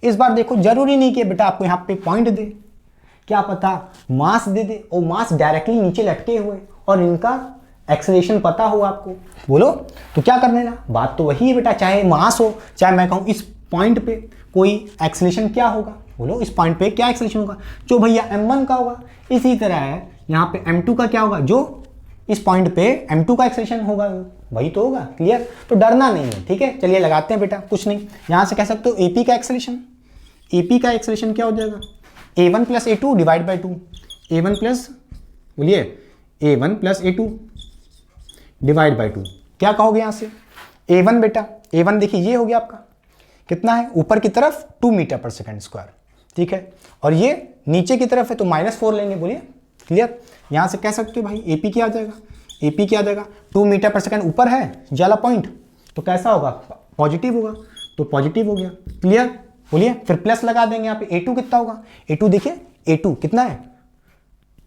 इस बार देखो जरूरी नहीं कि बेटा आपको यहाँ पे पॉइंट दे, क्या पता मास दे दे, और मास डायरेक्टली नीचे लटके हुए और इनका एक्सेलेरेशन पता हो आपको, बोलो तो क्या करने ना, बात तो वही है बेटा, चाहे मास हो, चाहे मैं कहूँ इस पॉइंट पे कोई एक्सेलेरेशन क्या होगा, बोलो इस पॉइंट पे क्या एक्सेलेरेशन होगा, जो भैया M1 का होगा। इसी तरह है यहाँ पे M2 का क्या होगा, जो इस पॉइंट पे M2 का एक्सेलेरेशन होगा, वही तो होगा। क्लियर, तो डरना नहीं है। ठीक है, चलिए लगाते हैं बेटा, कुछ नहीं, यहाँ से कह सकते हो AP का एक्सेलेरेशन, AP का एक्सेलेरेशन क्या हो जाएगा, A1 plus A2 divide by 2, A1 plus, बोलिए A1 plus A2 divide by 2, क्या कहोगे यहाँ से A1 बेटा, A1 देखिए ये हो गया आपका कितना है, ऊपर की तरफ 2 मीटर पर सेकेंड स्क्वायर, ठीक है, और ये नीचे की तरफ है तो -4 लेंगे, बोलिए क्लियर। यहाँ से कह सकते हो भाई AP क्या आ जाएगा, AP क्या आ जाएगा, 2 मीटर पर सेकेंड ऊपर है जाला पॉइंट, तो कैसा होगा, पॉजिटिव होगा, तो पॉजिटिव हो गया, क्लियर। बोलिए फिर प्लस लगा देंगे यहाँ पे, A2 कितना होगा, A2 देखिए A2 कितना है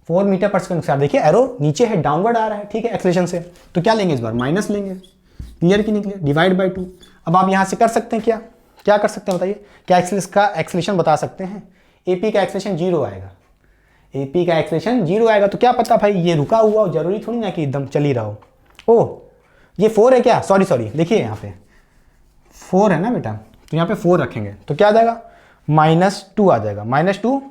4 मीटर पर सेकेंड स्क्वायर, देखिए एरो नीचे है, डाउनवर्ड आ रहा है, ठीक है, एक्सेलेरेशन से, तो क्या लेंगे इस बार माइनस लेंगे, क्लियर कि नहीं क्लियर, डिवाइड बाई 2। अब आप यहाँ से कर सकते हैं क्या कर सकते हैं बताइए, क्या का एक्सेलेरेशन बता सकते हैं, AP का एक्सेलेरेशन 0 आएगा, AP का एक्सेलेरेशन 0 आएगा, तो क्या पता भाई ये रुका हुआ हो, जरूरी थोड़ी ना कि एकदम चल ही रहा हो। ओह ये 4 है क्या, सॉरी देखिए यहाँ पे 4 है ना बेटा, तो यहाँ पे 4 रखेंगे तो क्या आ जाएगा -2 आ जाएगा, -2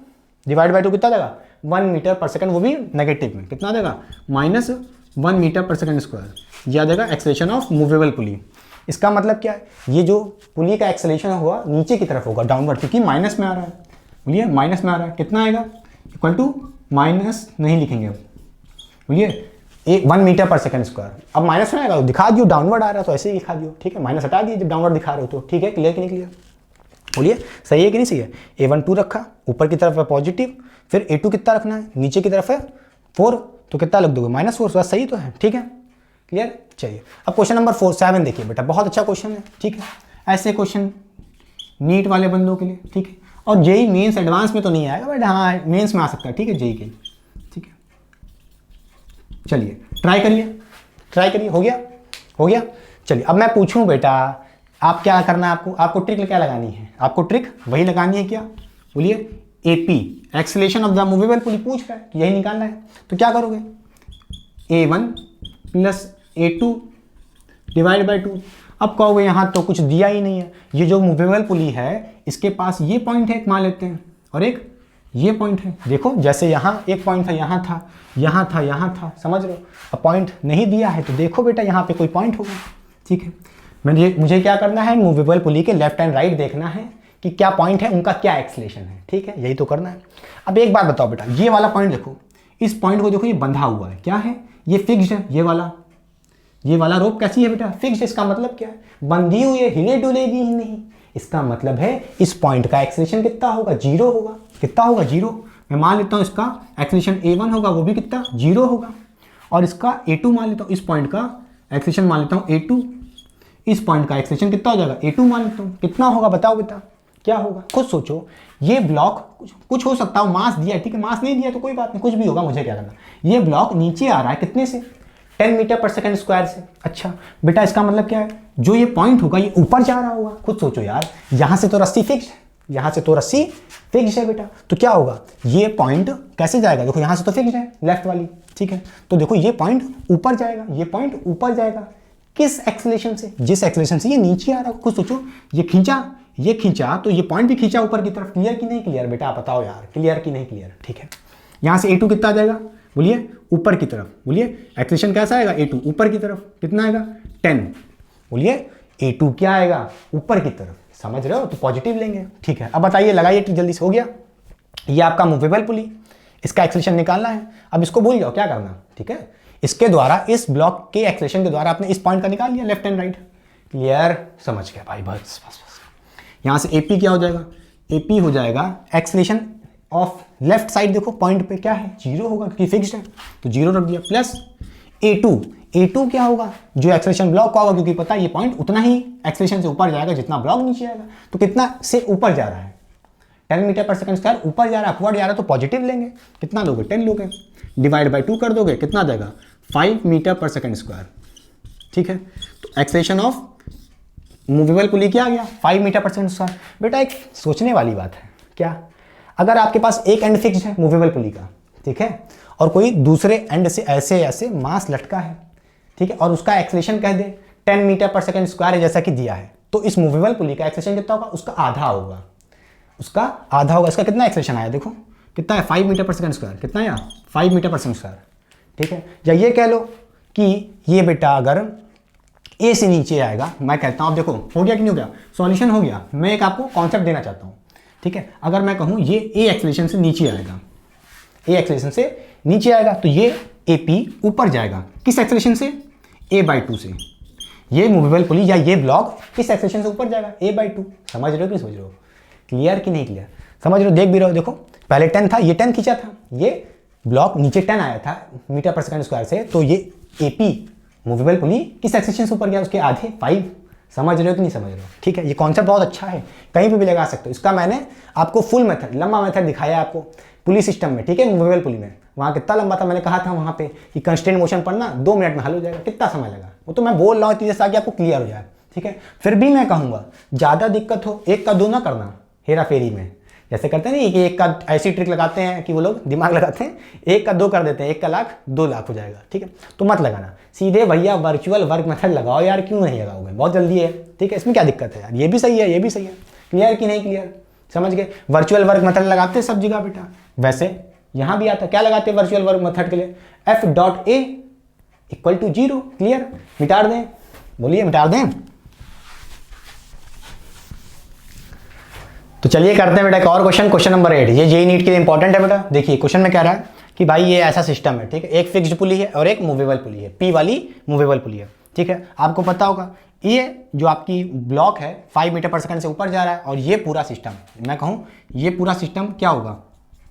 डिवाइड बाई 2 कितना आ जाएगा 1 मीटर पर सेकंड, वो भी नेगेटिव में कितना आ जाएगा -1 मीटर पर सेकंड स्क्वायर, ये आ जाएगा एक्सेलेरेशन ऑफ मूवेबल पुली। इसका मतलब क्या है, ये जो पुली का एक्सेलेरेशन हुआ नीचे की तरफ होगा, डाउनवर्ड, क्योंकि माइनस में आ रहा है, बोलिए माइनस में आ रहा है, कितना आएगा इक्वल टू माइनस, नहीं लिखेंगे अब, बोलिए 1 मीटर पर सेकंड स्क्वायर, अब माइनस में आएगा तो दिखा दियो, डाउनवर्ड आ रहा है तो ऐसे ही दिखा दियो, ठीक है, माइनस हटा दिए जब डाउनवर्ड दिखा रहे हो तो, ठीक है, क्लियर कि नहीं क्लियर, बोलिए सही है कि नहीं सही है। A1 2 रखा, ऊपर की तरफ है पॉजिटिव, फिर A2 कितना रखना है, नीचे की तरफ है 4, तो कितना लग दोगे -4, बस सही तो है, ठीक है, क्लियर। चलिए अब क्वेश्चन नंबर 7 देखिए बेटा, बहुत अच्छा क्वेश्चन है, ठीक है, ऐसे क्वेश्चन नीट वाले बंदों के लिए, ठीक है, और जेई मेंस एडवांस में तो नहीं आएगा बट हाँ मेंस में आ सकता है, ठीक है, जेई के, ठीक है। चलिए ट्राई करिए, हो गया। चलिए अब मैं पूछूं बेटा, आप क्या करना है, आपको ट्रिक क्या लगानी है, आपको ट्रिक वही लगानी है क्या, बोलिए AP acceleration of the movable pulley पूछ रहा है, यही निकालना है, तो क्या करोगे A1 plus A2 divide by 2। अब कहोगे यहाँ तो कुछ दिया ही नहीं है, ये जो मूवेबल पुली है इसके पास ये पॉइंट है, एक मान लेते हैं, और एक ये पॉइंट है, देखो जैसे यहाँ एक पॉइंट था, यहाँ था, समझ रहे हो, अब पॉइंट नहीं दिया है तो देखो बेटा यहाँ पे कोई पॉइंट होगा, ठीक है, मुझे क्या करना है, मूवेबल पुली के लेफ्ट एंड राइट देखना है कि क्या पॉइंट है, उनका क्या एक्सेलेरेशन है, ठीक है, यही तो करना है। अब एक बात बताओ बेटा, ये वाला पॉइंट देखो, इस पॉइंट को देखो, ये बंधा हुआ है, क्या है, ये फिक्स्ड है, ये वाला रोप कैसी है बेटा, फिक्स्ड, इसका मतलब क्या है, बंधी हुई है, हिले डुलेगी ही नहीं, इसका मतलब है इस पॉइंट का एक्सेलेरेशन कितना होगा, 0 होगा, कितना होगा 0, मैं मान लेता हूँ इसका एक्सेलेरेशन A1 होगा, वो भी कितना 0 होगा, और इसका A2 मान लेता हूँ, इस पॉइंट का एक्सेलेरेशन मान लेता हूँ A2, इस पॉइंट का एक्सेलेरेशन कितना हो जाएगा A2 मान लेता हूँ, कितना होगा बताओ बेटा, क्या होगा, खुद सोचो, ये ब्लॉक कुछ हो सकता है, मास दिया है, ठीक है, मास नहीं दिया तो कोई बात नहीं, कुछ भी होगा, मुझे क्या करना, ये ब्लॉक नीचे आ रहा है कितने से, 10 मीटर पर सेकंड स्क्वायर से। अच्छा बेटा इसका मतलब क्या है, जो ये पॉइंट होगा ये ऊपर जा रहा होगा, खुद सोचो यार, यहाँ से तो रस्सी फिक्स है बेटा, तो क्या होगा, ये पॉइंट कैसे जाएगा, देखो यहाँ से तो फिक्स है लेफ्ट वाली, ठीक है, तो देखो ये पॉइंट ऊपर जाएगा, ये पॉइंट ऊपर जाएगा, किस एक्सेलेरेशन से, जिस एक्सेलेरेशन से ये नीचे आ रहा है, खुद सोचो, ये खींचा तो ये पॉइंट भी खींचा ऊपर की तरफ, क्लियर कि नहीं क्लियर बेटा, आप बताओ यार, क्लियर कि नहीं क्लियर, ठीक है। यहाँ से A2 कितना आ जाएगा, बोलिए ऊपर की तरफ, बोलिए एक्सेलेरेशन कैसा आएगा, A2 ऊपर की तरफ कितना आएगा 10, बोलिए A2 क्या आएगा ऊपर की तरफ, समझ रहे हो, तो पॉजिटिव लेंगे, ठीक है। अब बताइए लगाइए जल्दी से, हो गया, ये आपका मूवेबल पुली, इसका एक्सेलेरेशन निकालना है, अब इसको भूल जाओ क्या करना, ठीक है, इसके द्वारा, इस ब्लॉक के एक्सेलेरेशन के द्वारा आपने इस पॉइंट का निकाल लिया लेफ्ट एंड राइट, क्लियर, समझ गया भाई, बस। यहाँ से AP क्या हो जाएगा, AP हो जाएगा एक्सेलेरेशन ऑफ लेफ्ट साइड, देखो पॉइंट पे क्या है 0 होगा क्योंकि फिक्स्ड है, तो 0 रख दिया, प्लस A2 क्या होगा, जो एक्सेलेरेशन ब्लॉक का होगा, क्योंकि पता है ये पॉइंट उतना ही एक्सेलेरेशन से ऊपर जाएगा जितना ब्लॉक नीचे आएगा, तो कितना से ऊपर जा रहा है 10 मीटर पर सेकंड स्क्वायर, ऊपर जा रहा है, अपवर्ड जा रहा है, तो पॉजिटिव लेंगे, कितना लोगे 10 लोगे, डिवाइड बाई 2 कर दोगे, कितना आ जाएगा 5 मीटर पर सेकंड स्क्वायर, ठीक है। तो एक्सेलेरेशन ऑफ मूवेबल पुली क्या आ गया 5 मीटर पर सेकंड स्क्वायर। बेटा एक सोचने वाली बात है, क्या, अगर आपके पास एक एंड फिक्स्ड है मूवेबल पुली का, ठीक है, और कोई दूसरे एंड से ऐसे मास लटका है, ठीक है, और उसका एक्सेलेरेशन कह दे 10 मीटर पर सेकंड स्क्वायर है जैसा कि दिया है, तो इस मूवेबल पुली का एक्सेलेरेशन कितना होगा, उसका आधा होगा, इसका कितना एक्सेलेरेशन आया, देखो कितना है 5 मीटर पर सेकंड स्क्वायर, कितना आया 5 मीटर पर सेकंड स्क्वायर, ठीक है। या ये कह लो कि ये बेटा अगर A से नीचे आएगा, मैं कहता हूँ, अब देखो हो गया कि नहीं हो गया, सॉल्यूशन हो गया, मैं एक आपको कॉन्सेप्ट देना चाहता हूँ, ठीक है। अगर मैं कहूँ ये ए एक्सेलरेशन से नीचे आएगा, ए एक्सेलरेशन से नीचे आएगा, तो ये ए पी ऊपर जाएगा, किस एक्सेलरेशन से, a/2 से। ये मूवेबल पुली या ये ब्लॉक किस एक्सेलरेशन से ऊपर जाएगा, a/2। समझ रहे हो कि समझ रहे हो, क्लियर कि नहीं क्लियर, समझ रहे हो, देख भी रहे हो। देखो पहले 10 था, ये 10 खींचा था, ये ब्लॉक नीचे 10 आया था मीटर पर सेकंड स्क्वायर से, तो ये AP मूवेबल पुली किस एक्सेलरेशन से ऊपर गया, उसके आधे 5। समझ रहे हो कि नहीं समझ रहे हो, ठीक है। ये कॉन्सेप्ट बहुत अच्छा है, कहीं पे भी लगा सकते हो। इसका मैंने आपको फुल मेथड, लंबा मेथड दिखाया आपको पुली सिस्टम में, ठीक है, मूवेबल पुली में। वहाँ कितना लंबा था, मैंने कहा था वहाँ पे कि कंस्टेंट मोशन पढ़ना 2 मिनट में हल हो जाएगा। कितना समय लगा, वो तो मैं बोल रहा हूँ इतनी जैसा कि आपको क्लियर हो जाए, ठीक है। फिर भी मैं कहूँगा ज़्यादा दिक्कत हो, 1 का 2 ना करना हेरा फेरी में, जैसे करते हैं नहीं कि 1 का ऐसी ट्रिक लगाते हैं कि वो लोग दिमाग लगाते हैं, 1 का 2 कर देते हैं, 1 का लाख 2 लाख हो जाएगा, ठीक है। तो मत लगाना, सीधे भैया वर्चुअल वर्क मेथड लगाओ यार, क्यों नहीं लगाओगे, बहुत जल्दी है, ठीक है। इसमें क्या दिक्कत है यार, ये भी सही है, ये भी सही है। क्लियर कि नहीं क्लियर, समझ गए। वर्चुअल वर्क मेथड लगाते हैं सब जगह बेटा, वैसे यहाँ भी आता, क्या लगाते हैं वर्चुअल वर्क मेथड के लिए, F.A = 0। क्लियर, मिटा दें, बोलिए मिटा दें। तो चलिए करते हैं बेटा एक और क्वेश्चन नंबर 8। ये जेईई नीट के लिए इंपॉर्टेंट है बेटा। देखिए क्वेश्चन में कह रहा है कि भाई ये ऐसा सिस्टम है, ठीक है, एक फिक्स्ड पुली है और एक मूवेबल पुली है, पी वाली मूवेबल पुली है, ठीक है। आपको पता होगा ये जो आपकी ब्लॉक है 5 मीटर पर सेकंड से ऊपर जा रहा है, और ये पूरा सिस्टम, मैं कहूँ ये पूरा सिस्टम क्या होगा,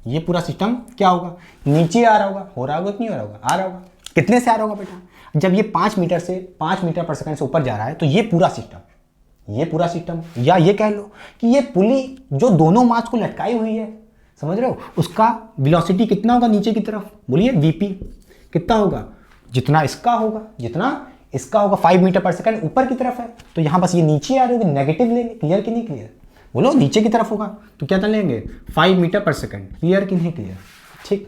ये पूरा सिस्टम क्या होगा, नीचे आ रहा होगा, हो रहा होगा कि नहीं हो रहा होगा, आ रहा होगा। कितने से आ रहा होगा बेटा, जब ये 5 मीटर पर सेकंड से ऊपर जा रहा है, तो ये पूरा सिस्टम, या ये कह लो कि ये पुली जो दोनों मास को लटकाई हुई है, समझ रहे हो, उसका वेलोसिटी कितना होगा नीचे की तरफ, बोलिए VP कितना होगा, जितना इसका होगा 5 मीटर पर सेकंड ऊपर की तरफ है, तो यहाँ बस ये नीचे आ रही होगी, नेगेटिव लेंगे। क्लियर कि नहीं क्लियर, बोलो नीचे की तरफ होगा तो क्या लेंगे 5 मीटर पर सेकंड। क्लियर कि नहीं क्लियर, ठीक,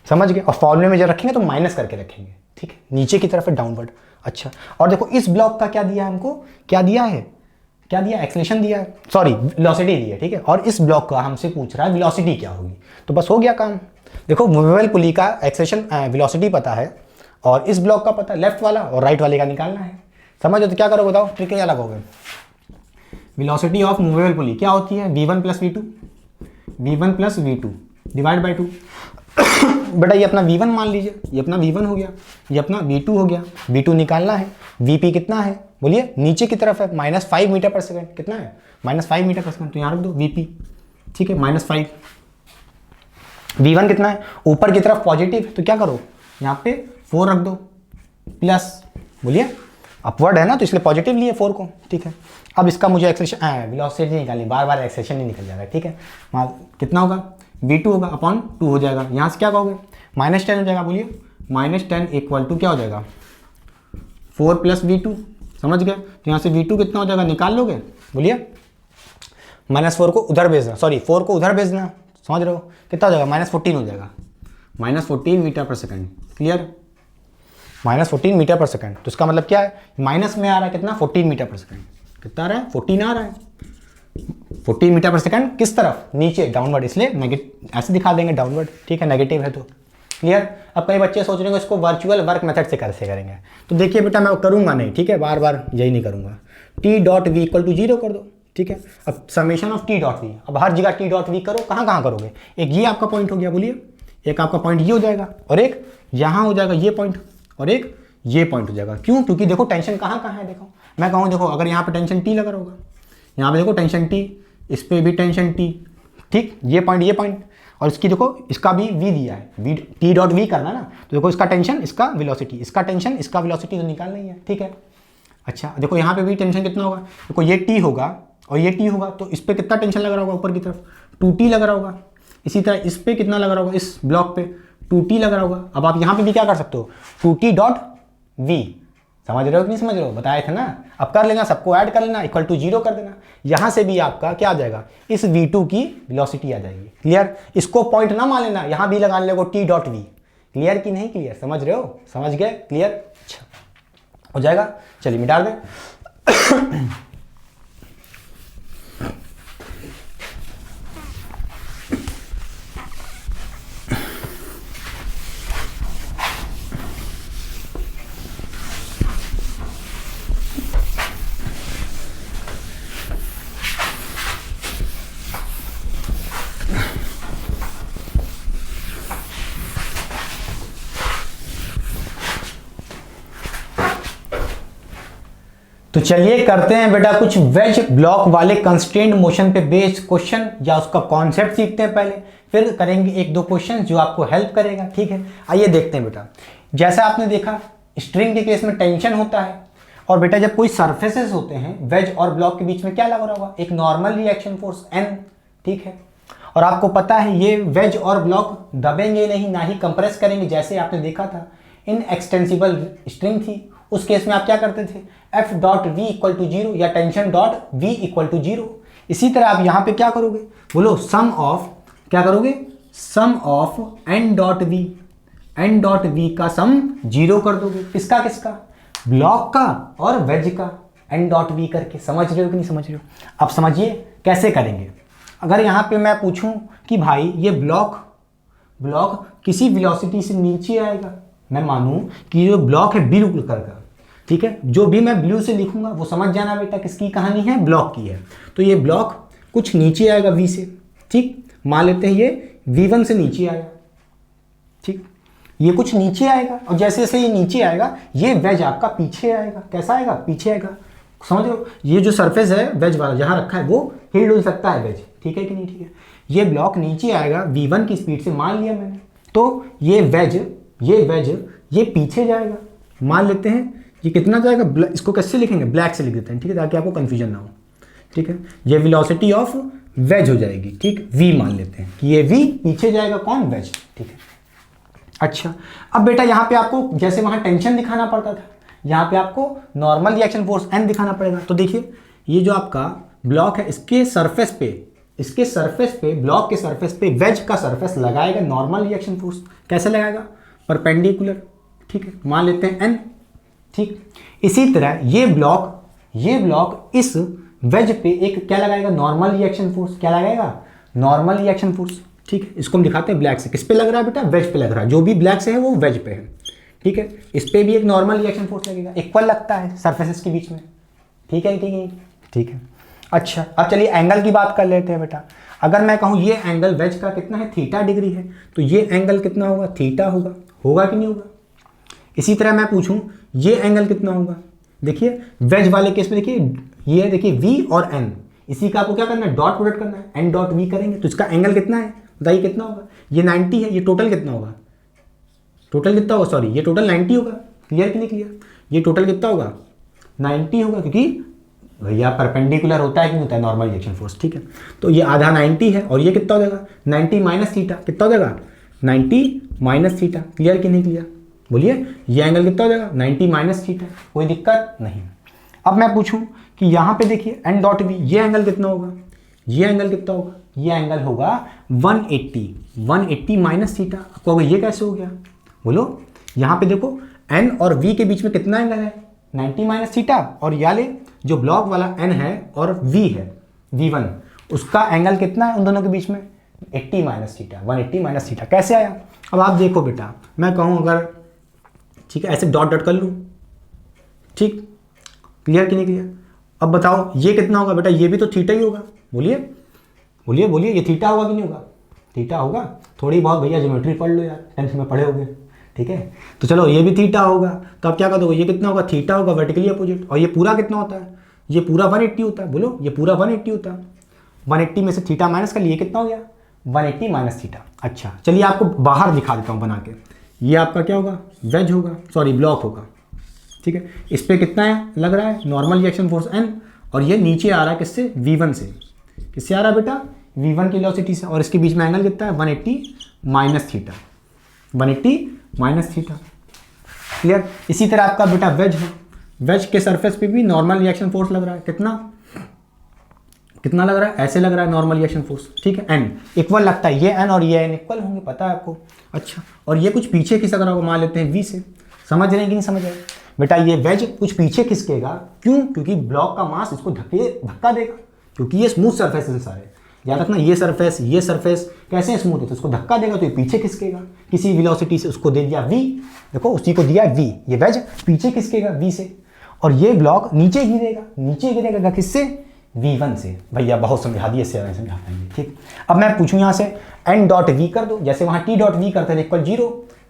समझ गए। और फॉर्मूले में जब रखेंगे तो माइनस करके रखेंगे, ठीक है, नीचे की तरफ है डाउनवर्ड। अच्छा, और देखो इस ब्लॉक का क्या दिया है हमको, क्या दिया, एक्सेलरेशन दिया है, सॉरी वेलोसिटी दी है, ठीक है। और इस ब्लॉक का हमसे पूछ रहा है वेलोसिटी क्या होगी, तो बस हो गया काम। देखो मूवेबल पुली का एक्सेलरेशन वेलोसिटी पता है, और इस ब्लॉक का पता है, लेफ्ट वाला और राइट वाले का निकालना है। समझो तो क्या करोगे, बताओ ट्रिक क्या लगाओगे। वेलोसिटी ऑफ मूवेबल पुली क्या होती है, v1 + v2 डिवाइड बाई 2। बेटा ये अपना v1 मान लीजिए, ये अपना v1 हो गया, ये अपना v2 हो गया, v2 निकालना है, vp कितना है, बोलिए नीचे की तरफ है, -5 मीटर पर सेकंड, कितना है, -5 मीटर पर सेकंड, तो यहाँ रख दो vp, ठीक है, -5। v1 कितना है, ऊपर की तरफ पॉजिटिव, तो क्या करो यहाँ पे 4 रख दो, प्लस, बोलिए अपवर्ड है ना, तो इसलिए पॉजिटिव लिए 4 को, ठीक है। अब इसका मुझे एक्सेलरेशन वेलोसिटी निकालनी, बार एक्सेलरेशन नहीं निकल जाएगा, ठीक है। कितना होगा, v2 होगा अपॉन 2 हो जाएगा, यहाँ से क्या कहोगे -10 हो जाएगा, बोलिए -10 = क्या हो जाएगा 4 + v2, समझ गए। तो यहाँ से v2 कितना हो जाएगा, निकाल लोगे, बोलिए -4 को उधर भेजना, सॉरी 4 को उधर भेजना, समझ रहे हो, कितना हो जाएगा -14 हो जाएगा, -14 मीटर पर सेकंड। क्लियर, -14 मीटर पर सेकंड, तो इसका मतलब क्या है, माइनस में आ रहा है कितना, 14 मीटर पर सेकंड, कितना आ रहा है, 14 आ रहा है, 14 मीटर पर सेकंड किस तरफ, नीचे, डाउनवर्ड, इसलिए नेगेटिव ऐसे दिखा देंगे डाउनवर्ड, ठीक है, नेगेटिव है तो। क्लियर। अब कई बच्चे सोच रहे हैं इसको वर्चुअल वर्क मेथड से कैसे करेंगे, तो देखिए बेटा मैं करूंगा नहीं, ठीक है, बार यही नहीं करूंगा, T.V = 0 कर दो, ठीक है। अब समेशन ऑफ T.V, अब हर जगह T.V करो, कहाँ करोगे, एक ये आपका पॉइंट हो गया, बोलिए एक आपका पॉइंट ये हो जाएगा, और एक यहाँ हो जाएगा ये पॉइंट, और एक ये पॉइंट हो जाएगा। क्यों, क्योंकि देखो टेंशन कहाँ है, देखो मैं कहूँ, देखो अगर यहाँ पे टेंशन T लगा होगा, यहाँ पे देखो टेंशन T, इस पे भी टेंशन T, ठीक, ये पॉइंट, और इसकी देखो इसका भी V दिया है, T.V करना ना, तो देखो इसका टेंशन, इसका वेलोसिटी, इसका टेंशन, इसका वेलोसिटी तो निकालना ही है, ठीक है। अच्छा देखो यहाँ पे भी टेंशन कितना होगा, देखो ये T होगा और ये T होगा, तो इस पे कितना टेंशन लग रहा होगा, ऊपर की तरफ 2T लग रहा होगा, इसी तरह इस पे कितना लग रहा होगा, इस ब्लॉक पे 2T लग रहा होगा। अब आप यहाँ पे भी क्या कर सकते हो, 2T.V, समझ रहे हो कि नहीं समझ रहे हो, बताए थे ना। अब कर लेना, सबको ऐड कर लेना, = 0 कर देना, यहाँ से भी आपका क्या आ जाएगा, इस v2 की वेलोसिटी आ जाएगी। क्लियर, इसको पॉइंट ना मान लेना, यहाँ भी लगा लेगा T.V। क्लियर कि नहीं क्लियर, समझ रहे हो, समझ गए, क्लियर, अच्छा हो जाएगा। चलिए मिटा दें। तो चलिए करते हैं बेटा कुछ वेज ब्लॉक वाले कंस्ट्रेंट मोशन पे बेस्ड क्वेश्चन, या उसका कॉन्सेप्ट सीखते हैं पहले, फिर करेंगे एक दो क्वेश्चन जो आपको हेल्प करेगा। ठीक है, आइए देखते हैं बेटा। जैसा आपने देखा स्ट्रिंग के केस में टेंशन होता है, और बेटा जब कोई सरफेसेस होते हैं वेज और ब्लॉक के बीच में क्या लगा होगा, एक नॉर्मल रिएक्शन फोर्स N। ठीक है, और आपको पता है ये वेज और ब्लॉक दबेंगे नहीं, ना ही कंप्रेस करेंगे। जैसे आपने देखा था इन एक्सटेंसिबल स्ट्रिंग थी, उस केस में आप क्या करते थे, F dot V equal to 0 या tension dot V equal to 0। इसी तरह आप यहाँ पे क्या करोगे, बोलो सम ऑफ, क्या करोगे, sum of N dot V, N dot V का सम 0 कर दोगे। किसका किसका, ब्लॉक का और वेज का, N डॉट वी करके। समझ रहे हो कि नहीं समझ रहे हो? अब समझिए कैसे करेंगे। अगर यहाँ पे मैं पूछूं कि भाई ये ब्लॉक किसी वेलोसिटी से नीचे आएगा, मैं मानूं कि जो ब्लॉक है ब्लू कलर का, ठीक है, जो भी मैं ब्लू से लिखूंगा वो समझ जाना बेटा किसकी कहानी है, ब्लॉक की है। तो ये ब्लॉक कुछ नीचे आएगा V से, ठीक, मान लेते हैं ये V1 से नीचे आएगा, ठीक, ये कुछ नीचे आएगा, और जैसे जैसे ये नीचे आएगा ये वेज आपका पीछे आएगा। कैसा आएगा, पीछे आएगा। समझ लो, ये जो सरफेस है वेज वाला जहां रखा है वो हिल डुल सकता है वेज, ठीक है कि नहीं, ठीक है। ये ब्लॉक नीचे आएगा V1 की स्पीड से, मान लिया मैंने, तो ये वेज ये पीछे जाएगा। मान लेते हैं ये कितना जाएगा, इसको कैसे लिखेंगे, ब्लैक से लिख देते हैं, ठीक है, ताकि आपको कंफ्यूजन ना हो। ठीक है, ये वेलोसिटी ऑफ वेज हो जाएगी, ठीक, v मान लेते हैं कि ये v पीछे जाएगा, कौन, वेज। ठीक है, अच्छा, अब बेटा यहाँ पे आपको जैसे वहां टेंशन दिखाना पड़ता था, यहाँ पे आपको नॉर्मल रिएक्शन फोर्स N दिखाना पड़ेगा। तो देखिए ये जो आपका ब्लॉक है इसके सरफेस पे ब्लॉक के सरफेस पे वेज का सरफेस लगाएगा नॉर्मल रिएक्शन फोर्स। कैसे लगाएगा, परपेंडिकुलर, ठीक है, मान लेते हैं N, ठीक। इसी तरह ये ब्लॉक इस वेज पे एक क्या लगाएगा, नॉर्मल रिएक्शन फोर्स। क्या लगाएगा, नॉर्मल रिएक्शन फोर्स, ठीक है। इसको हम दिखाते हैं ब्लैक से, किस पे लग रहा है बेटा, वेज पे लग रहा है, जो भी ब्लैक से है वो वेज पे है, ठीक है। इस पे भी एक नॉर्मल रिएक्शन फोर्स लगेगा, इक्वल लगता है सरफेसेस के बीच में, ठीक है, ठीक है, ठीक है। अच्छा, अब चलिए एंगल की बात कर लेते हैं बेटा। अगर मैं कहूँ ये एंगल वेज का कितना है, थीटा डिग्री है, तो ये एंगल कितना होगा, थीटा होगा कि नहीं होगा। इसी तरह मैं पूछूं ये एंगल कितना होगा, देखिए वेज वाले केस में देखिए ये है, देखिए v और n, इसी का आपको क्या करना है, डॉट प्रोडक्ट करना है, n डॉट v करेंगे तो इसका एंगल कितना है, बताइए कितना होगा। ये 90 है, ये टोटल कितना होगा, सॉरी ये टोटल 90 होगा। क्लियर कि नहीं क्लियर, ये टोटल कितना होगा, 90 होगा, क्योंकि भैया परपेंडिकुलर होता है कि नहीं होता है नॉर्मल रिएक्शन फोर्स, ठीक है। तो ये आधा 90 है, और ये कितना हो जाएगा, 90 माइनस थीटा, कितना हो जाएगा, 90 माइनस थीटा। क्लियर कि नहीं क्लियर, बोलिए ये एंगल कितना हो जाएगा, 90 माइनस थीटा, कोई दिक्कत नहीं। अब मैं पूछूं कि यहाँ पे देखिए n डॉट वी, ये एंगल कितना होगा, ये एंगल कितना होगा, ये एंगल होगा 180 माइनस थीटा। आपको ये कैसे हो गया, बोलो, यहाँ पे देखो n और v के बीच में कितना एंगल है, 90 माइनस थीटा, और याले जो ब्लॉक वाला n है और v है v1, उसका एंगल कितना है उन दोनों के बीच में, 80 माइनस थीटा, 180 माइनस थीटा। कैसे आया, अब आप देखो बेटा, मैं कहूँ अगर, ठीक है, ऐसे डॉट डॉट कर लूँ, ठीक, क्लियर कि नहीं क्लियर। अब बताओ ये कितना होगा बेटा, ये भी तो थीटा ही होगा, बोलिए ये थीटा होगा कि नहीं होगा, थीटा होगा। थोड़ी बहुत भैया ज्योमेट्री पढ़ लो यार, 10th में पढ़े होगे, ठीक है। तो चलो ये भी थीटा होगा, तो आप क्या कर दोगे, ये कितना होगा, थीटा होगा, वर्टिकली अपोजिट। और ये पूरा कितना होता है, ये पूरा 180 होता है, बोलो ये पूरा 180 होता है। 180 में से थीटा माइनस कर लिए, कितना हो गया, 180 माइनस थीटा। अच्छा चलिए आपको बाहर दिखा देता हूँ बना के, ये आपका क्या होगा, वेज होगा, सॉरी ब्लॉक होगा, ठीक है। इस पर कितना है लग रहा है, नॉर्मल रिएक्शन फोर्स N, और ये नीचे आ रहा है किससे, V1 से। किससे आ रहा है बेटा, V1 की वेलोसिटी से, और इसके बीच में एंगल कितना है, 180 minus theta, 180 minus theta. Clear. इसी तरह आपका बेटा वेज है, वेज के सरफेस पे भी नॉर्मल रिएक्शन फोर्स लग रहा है, कितना लग रहा है, ऐसे लग रहा है नॉर्मल रिएक्शन फोर्स, ठीक है, N इक्वल लगता है, ये N और ये N इक्वल होंगे, पता है आपको। अच्छा, और ये कुछ पीछे खिसक रहा होगा, मान लेते हैं V से। समझ रहे हैं कि नहीं समझ रहे बेटा, ये वेज कुछ पीछे खिसकेगा, क्यों, क्योंकि ब्लॉक का मास इसको धक्का देगा, क्योंकि ये स्मूथ सरफेस है सारे, याद रखना, ये सरफेस कैसे स्मूथ है, तो उसको धक्का देगा तो ये पीछे खिसकेगा किसी वेलोसिटी से, उसको दे दिया v, देखो उसी को दिया v, ये वेज पीछे खिसकेगा v से, और ये ब्लॉक नीचे गिरेगा किससे, V1 से। भैया बहुत समझा दिए, इससे ज़्यादा समझा पाएंगे। ठीक, अब मैं पूछूँ यहाँ से n डॉट वी कर दो, जैसे वहाँ t डॉट वी करते थे इक्वल 0,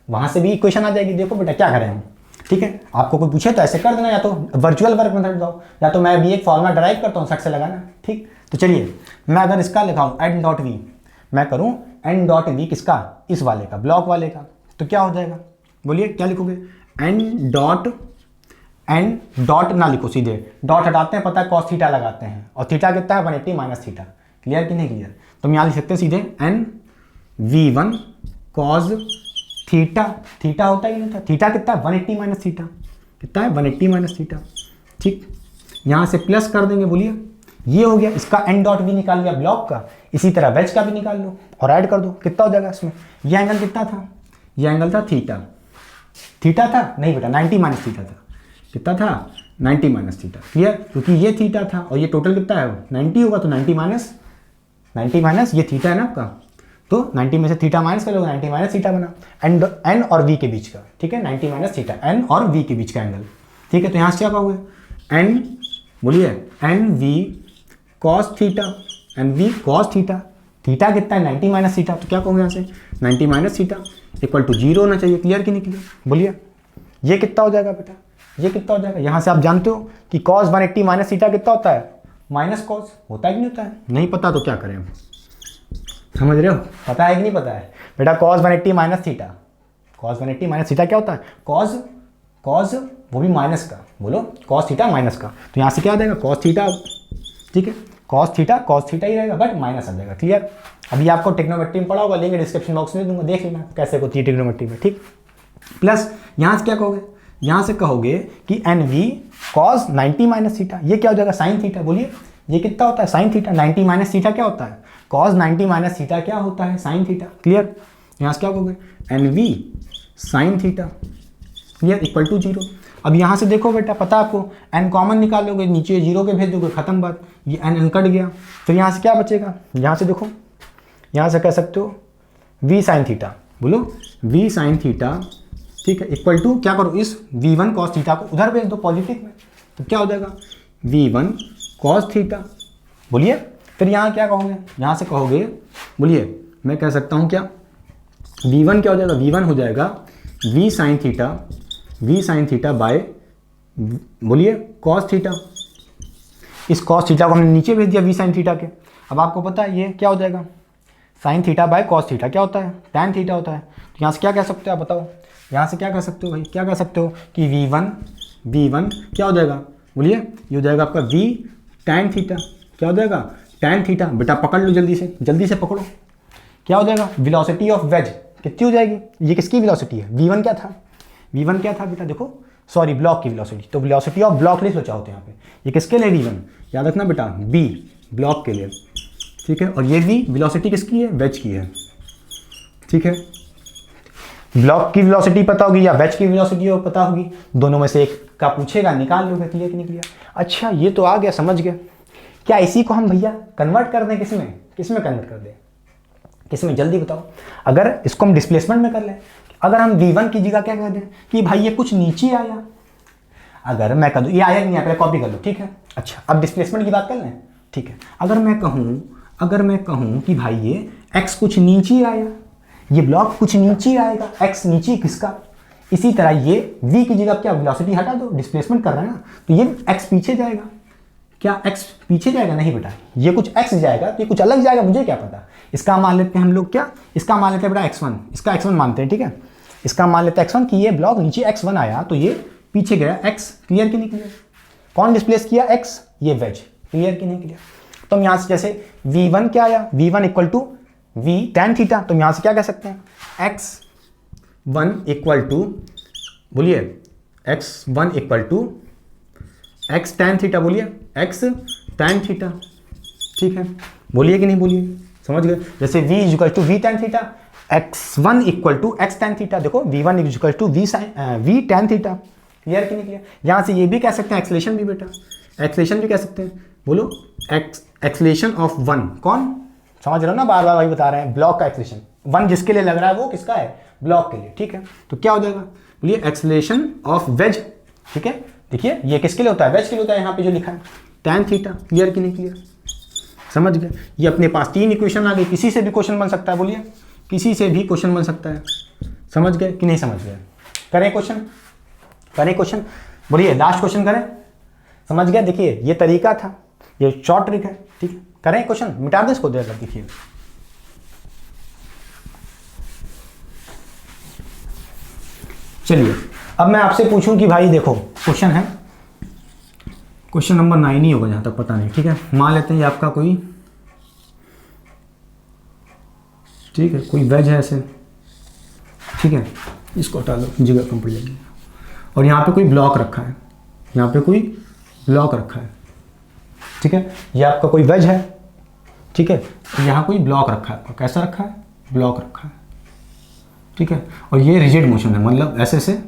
वहाँ से भी इक्वेशन आ जाएगी। देखो बेटा क्या करें हम, ठीक है, आपको कोई पूछे तो ऐसे कर देना, या तो वर्चुअल वर्क मेथड बताओ, या तो मैं भी एक फॉर्मूला ड्राइव करता हूँ सट से लगाना। ठीक, तो चलिए मैं अगर इसका लिखाऊँ n डॉट वी, मैं करूँ n डॉट वी किसका, इस वाले का, ब्लॉक वाले का, तो क्या हो जाएगा, बोलिए क्या लिखोगे, n डॉट ना लिखो, सीधे डॉट हटाते हैं, पता है कॉस थीटा लगाते हैं, और थीटा कितना है 180 माइनस थीटा। क्लियर कि नहीं क्लियर, तो हम यहाँ लिख सकते हैं सीधे n v1 cos theta, theta होता ही नहीं था, थीटा कितना है 180 माइनस थीटा, कितना है 180 माइनस थीटा। ठीक, यहाँ से प्लस कर देंगे, बोलिए ये हो गया, इसका n डॉट वी निकाल लिया ब्लॉक का, इसी तरह वेज का भी निकाल लो और ऐड कर दो, कितना हो जाएगा इसमें, ये एंगल कितना था, ये एंगल था थीटा, थीटा था नहीं बेटा 90 माइनस थीटा था, कितना था 90 माइनस थीटा। क्लियर, क्योंकि ये थीटा था और ये टोटल कितना है 90 होगा, तो 90 माइनस ये थीटा है ना आपका, तो 90 में से थीटा माइनस कर लो, 90 माइनस थीटा बना, एन और वी के बीच का। ठीक है, 90 माइनस थीटा, एन और वी के बीच का एंगल। ठीक है, तो यहाँ से क्या कहोगे, एन, बोलिए N V cos theta, N V cos theta, theta कितना है 90 माइनस थीटा, तो क्या कहोगे यहाँ से 90 माइनस थीटा इक्वल टू 0 होना चाहिए। क्लियर कि नहीं क्लियर, बोलिए ये कितना हो जाएगा बेटा, ये कितना हो जाएगा, यहाँ से आप जानते हो कि कॉस 180 माइनस थीटा कितना होता है, माइनस कॉस होता है कि नहीं होता है, नहीं पता तो क्या करें हम, समझ रहे हो, पता है कि नहीं पता है बेटा, cos 180 minus theta, cos 180 minus theta क्या होता है, कॉस वो भी माइनस का, बोलो कॉस थीटा माइनस का, तो यहाँ से क्या आ जाएगा कॉस थीटा। ठीक है, कॉस थीटा ही रहेगा, बट माइनस आ जाएगा। क्लियर, अभी आपको ट्रिग्नोमेट्री में पढ़ा होगा, लेंगे डिस्क्रिप्शन बॉक्स में दूंगा, देख लेना कैसे होती है ट्रिग्नोमेट्री में। ठीक, प्लस यहाँ से क्या कहोगे, यहाँ से कहोगे कि N V cos 90 minus theta, ये क्या हो जाएगा साइन थीटा, बोलिए ये कितना होता है साइन थीटा, 90 माइनस थीटा क्या होता है, कॉस 90 माइनस थीटा क्या होता है साइन थीटा। क्लियर, यहाँ से क्या कहोगे N V sine theta, clear, equal to 0। अब यहाँ से देखो बेटा, पता है आपको, एन कॉमन निकालोगे, नीचे 0 के भेज दोगे, खत्म बात, ये एन कट गया, फिर यहाँ से क्या बचेगा, यहाँ से देखो, यहाँ से कह सकते हो वी साइन थीटा, बोलो वी साइन थीटा, ठीक है, इक्वल टू क्या करो, इस v1 कॉस थीटा को उधर भेज दो पॉजिटिव में, तो क्या हो जाएगा v1 कॉस थीटा। बोलिए फिर यहाँ क्या कहोगे, यहाँ से कहोगे, बोलिए मैं कह सकता हूँ क्या, v1 क्या हो जाएगा, v1 हो जाएगा v साइन थीटा बाय, बोलिए कॉस थीटा, इस कॉस थीटा को हमने नीचे भेज दिया v साइन थीटा के। अब आपको पता है ये क्या हो जाएगा, sine theta by cos theta क्या होता है, टैन थीटा होता है। तो यहाँ से क्या कह सकते हो आप बताओ, यहाँ से क्या कह सकते हो भाई, क्या कह सकते हो कि v1 क्या हो जाएगा, बोलिए ये हो जाएगा आपका v टैन थीटा, क्या हो जाएगा टैन थीटा। बेटा पकड़ लो जल्दी से पकड़ो, क्या हो जाएगा वेलोसिटी ऑफ वेज कितनी हो जाएगी, ये किसकी वेलोसिटी है, v1 क्या था बेटा, देखो सॉरी ब्लॉक की वेलोसिटी, तो वेलोसिटी ऑफ ब्लॉक लिए सोचा होते हैं यहाँ पे, ये किसके लिए v1 याद रखना बेटा, b ब्लॉक के लिए। ठीक है, और ये v वेलोसिटी किसकी है, वेज की है। ठीक है, ब्लॉक की वेलोसिटी पता होगी या वेज की वेलोसिटी पता होगी, दोनों में से एक का पूछेगा, निकाल लोगे। क्लियर कि नहीं क्लियर, अच्छा ये तो आ गया, समझ गए। क्या इसी को हम भैया कन्वर्ट कर दें, किसमें कन्वर्ट कर दें, किसमें, जल्दी बताओ। अगर इसको हम डिस्प्लेसमेंट में कर लें, अगर हम v1 की जगह क्या कह दें कि भाई ये कुछ नीचे आया, अगर मैं कह दूँ ये आया नहीं आया, पहले कॉपी कर लो। ठीक है, अच्छा अब डिस्प्लेसमेंट की बात कर लें। ठीक है, अगर मैं कहूँ कि भाई ये x कुछ नीचे आया, ये ब्लॉक कुछ नीचे आएगा, x नीचे किसका, इसी तरह ये v की जगह क्या वेलोसिटी हटा दो, डिस्प्लेसमेंट कर रहा है ना, तो ये x पीछे जाएगा, क्या x पीछे जाएगा, नहीं बेटा ये कुछ x जाएगा, तो ये कुछ अलग जाएगा, मुझे क्या पता। इसका मान लेते हैं हम लोग, क्या इसका मान लेते हैं बेटा x1, इसका x1 मानते हैं। ठीक है, इसका मान लेते हैं x1 कि ये ब्लॉक नीचे x1 आया, तो ये पीछे गया x। क्लियर कि नहीं क्लियर, कौन डिस्प्लेस किया x, ये वेज। क्लियर कि नहीं क्लियर, तो हम यहाँ से जैसे v1 क्या आया, v1 equal to v tan theta, तो हम यहाँ से क्या कह सकते हैं x1 इक्वल टू, बोलिए x1 equal to x tan theta, बोलिए x tan थीटा। ठीक है, बोलिए कि नहीं बोलिए, समझ गए। जैसे v equal to v tan theta, x1 equal to x tan theta, देखो v1 equal to v tan theta. Clear कि नहीं क्लियर, यहाँ से ये भी कह सकते हैं एक्सलेशन भी, बेटा एक्सलेशन भी कह सकते हैं, बोलो एक्सलेशन ऑफ 1, कौन, समझ रहे हो ना, बार बार वही बता रहे हैं, ब्लॉक का एक्सलेशन 1 जिसके लिए लग रहा है वो किसका है, ब्लॉक के लिए। ठीक है, तो क्या हो जाएगा, बोलिए एक्सलेशन ऑफ वेज। ठीक है, देखिए ये किसके लिए होता है, वेज के लिए होता है, यहाँ पे जो लिखा है tan थीटा। क्लियर कि नहीं क्लियर? समझ गए? ये अपने पास 3 इक्वेशन आ गई। किसी से भी क्वेश्चन बन सकता है, बोलिए किसी से भी क्वेश्चन बन सकता है। समझ गए कि नहीं समझ गए? करें क्वेश्चन, करें क्वेश्चन, बोलिए लास्ट क्वेश्चन करें। समझ गया? देखिए ये तरीका था, ये शॉर्ट ट्रिक है, ठीक है। करें क्वेश्चन, मिटा दे इसको, देर देखिए। चलिए अब मैं आपसे पूछूं कि भाई देखो क्वेश्चन है, क्वेश्चन नंबर 9 ही होगा जहां तक पता नहीं, ठीक है। मान लेते हैं ये आपका कोई, ठीक है, कोई वेज है ऐसे, ठीक है, इसको हटा लो, जगह कम पड़ जाएगी। और यहाँ पे कोई ब्लॉक रखा है, यहाँ पे कोई ब्लॉक रखा है, ठीक है। ये आपका कोई वेज है, ठीक है, यहाँ कोई ब्लॉक रखा है, कैसा रखा है? ब्लॉक रखा है, ठीक है। और ये रिजिड मोशन है, मतलब ऐसे से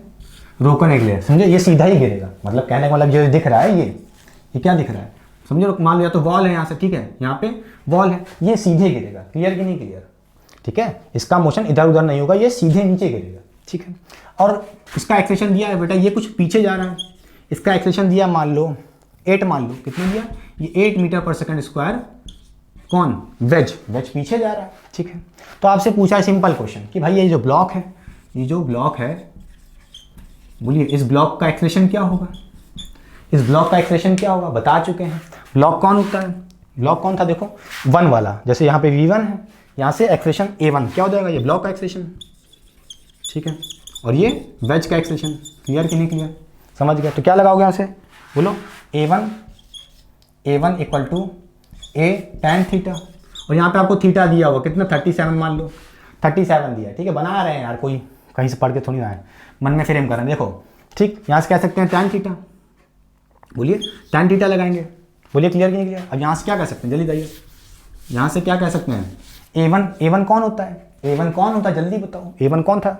रोकने के लिए, समझे? ये सीधा ही गिरेगा, मतलब कहने का मतलब जो दिख रहा है ये क्या दिख रहा है, समझो? मान लिया तो वॉल है यहाँ से, ठीक है, यहाँ पे वॉल है, ये सीधे गिरेगा। क्लियर कि नहीं क्लियर? ठीक है, इसका मोशन इधर उधर नहीं होगा, ये सीधे नीचे गिरेगा, ठीक है। और इसका एक्सेलेरेशन दिया है बेटा, ये कुछ पीछे जा रहा है, इसका एक्सेलेरेशन दिया मान लो 8, मान लो कितने दिया, ये 8 मीटर पर सेकंड स्क्वायर। कौन? वेज, वेज पीछे जा रहा है, ठीक है। तो आपसे पूछा है सिंपल क्वेश्चन कि भाई ये जो ब्लॉक है, ये जो ब्लॉक है, बोलिए इस ब्लॉक का एक्सेलेरेशन क्या होगा? इस ब्लॉक का एक्सेलेरेशन क्या होगा? बता चुके हैं। ब्लॉक कौन होता है? ब्लॉक कौन था? देखो 1 वाला, जैसे यहाँ पे V1 है, यहाँ से एक्सेलेरेशन A1 क्या हो जाएगा? ये ब्लॉक का एक्सेलेरेशन, ठीक है। और ये वेज का एक्सेलेरेशन। क्लियर कि नहीं क्लियर? समझ गया? तो क्या लगाओगे यहाँ से? बोलो A1 equal to A tan theta. और यहाँ पे आपको थीटा दिया होगा कितना? 37 मान लो, 37 दिया, ठीक है। बना रहे हैं यार, कोई कहीं से पढ़ के थोड़ी आए, मन में फ्रेम कर रहे हैं। देखो ठीक, यहाँ से कह सकते हैं tan थीटा, बोलिए tan थीटा लगाएंगे, बोलिए क्लियर कि नहीं क्लियर? अब यहाँ से क्या कह सकते हैं, जल्दी बताइए, यहाँ से क्या कह सकते हैं? A1 कौन होता है? A1 कौन होता है, जल्दी बताओ। A1 कौन था?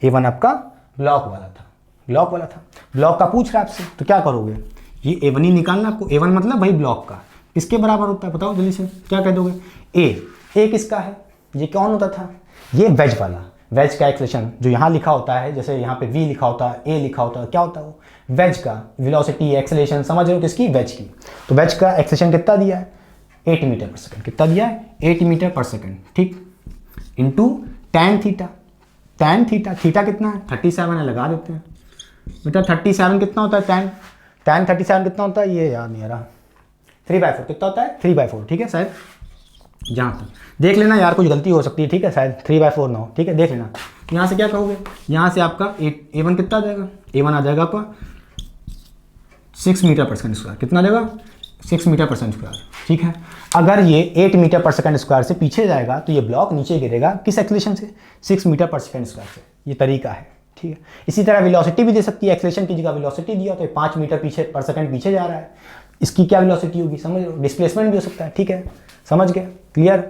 A1 आपका ब्लॉक वाला था, ब्लॉक वाला था। ब्लॉक का पूछ रहा है आपसे, तो क्या करोगे? ये A1 ही निकालना आपको। A1 मतलब भाई ब्लॉक का, किसके बराबर होता है बताओ जल्दी से, क्या कह दोगे? A किसका है? ये कौन होता था? ये वेज वाला। वेज का एक्सेलेरेशन जो यहाँ लिखा होता है, जैसे यहाँ पे V लिखा होता है, A लिखा होता है, क्या होता है वो? वेज का वेलोसिटी एक्सेलेरेशन, समझ रहे हो किसकी? वेज की। तो वेज का एक्सेलेरेशन कितना दिया है? 8 मीटर पर सेकंड। कितना दिया है? 8 मीटर पर सेकंड, ठीक, into tan theta. tan theta, theta कितना है? 37 है, लगा देते हैं बेटा। 37 कितना होता है? tan 37 कितना होता है? ये याद नहीं आ रहा, 3/4 कितना होता है? 3/4, ठीक है। शायद जहाँ तक देख लेना यार, कुछ गलती हो सकती है, ठीक है, शायद 3/4 ना हो, ठीक है, देख लेना। यहाँ से क्या कहोगे? यहाँ से आपका A1 कितना आ जाएगा? A1 आ जाएगा आपका 6 मीटर पर सेकंड स्क्वायर। कितना आ जाएगा? 6 मीटर पर सेकंड स्क्वायर, ठीक है। अगर ये 8 मीटर पर सेकंड स्क्वायर से पीछे जाएगा तो ये ब्लॉक नीचे गिरेगा, किस एक्सेलेरेशन से? 6 मीटर पर सेकंड स्क्वायर से। ये तरीका है, ठीक है। इसी तरह वेलोसिटी भी दे सकती है, एक्सेलेरेशन की जगह वेलोसिटी दिया तो 5 मीटर पीछे पर सेकंड पीछे जा रहा है, इसकी क्या वेलोसिटी होगी? समझ लो, डिस्प्लेसमेंट भी हो सकता है, ठीक है। समझ गए? क्लियर?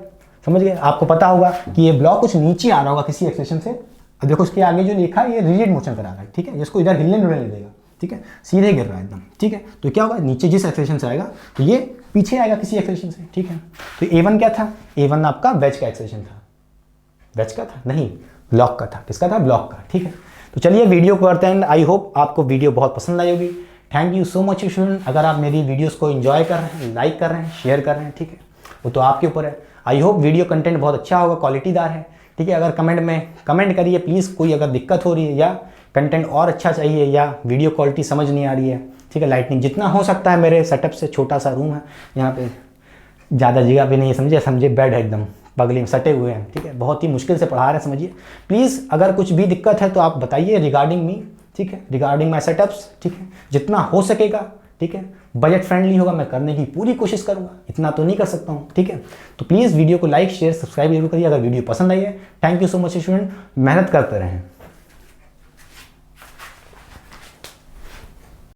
समझ गए? आपको पता होगा कि ये ब्लॉक कुछ नीचे आ रहा होगा किसी एक्सेलेरेशन से। अब देखो उसके आगे जो लिखा है ये रिजिड मोशन करा रहा है, ठीक है, इसको इधर हिलने डुलने नहीं देगा, ठीक है, सीधे गिर रहा है एकदम, ठीक है। तो क्या होगा? नीचे जिस एक्सेलेरेशन से आएगा तो ये पीछे आएगा किसी एक्सेलेरेशन से, ठीक है। तो A1 क्या था? A1 आपका वेज का एक्सेलेरेशन था। वेज का था? नहीं, ब्लॉक का था। किसका था? ब्लॉक का, ठीक है। तो चलिए वीडियो को करते हैं। आई होप आपको वीडियो बहुत पसंद आई होगी। Thank you so much student. अगर आप मेरी वीडियोस को एंजॉय कर रहे हैं, लाइक कर रहे हैं, शेयर कर रहे हैं, ठीक है, वो तो आपके ऊपर है। आई होप वीडियो कंटेंट बहुत अच्छा होगा, क्वालिटीदार है, ठीक है। अगर कमेंट में कमेंट करिए प्लीज़, कोई अगर दिक्कत हो रही है या कंटेंट और अच्छा चाहिए या वीडियो क्वालिटी समझ नहीं आ रही है, ठीक है। लाइटनिंग जितना हो सकता है, मेरे सेटअप से छोटा सा रूम है, यहाँ पे ज़्यादा जगह भी नहीं है, समझे बेड है एकदम बगली में सटे हुए हैं, ठीक है। बहुत ही मुश्किल से पढ़ा रहे हैं, समझिए प्लीज़। अगर कुछ भी दिक्कत है तो आप बताइए रिगार्डिंग मी, ठीक है, रिगार्डिंग माई सेटअप्स, ठीक है। जितना हो सकेगा, ठीक है, बजट फ्रेंडली होगा, मैं करने की पूरी कोशिश करूँगा। इतना तो नहीं कर सकता हूँ, ठीक है। तो प्लीज़ वीडियो को लाइक शेयर सब्सक्राइब जरूर करिए अगर वीडियो पसंद आई है। Thank you so much student, मेहनत करते रहें।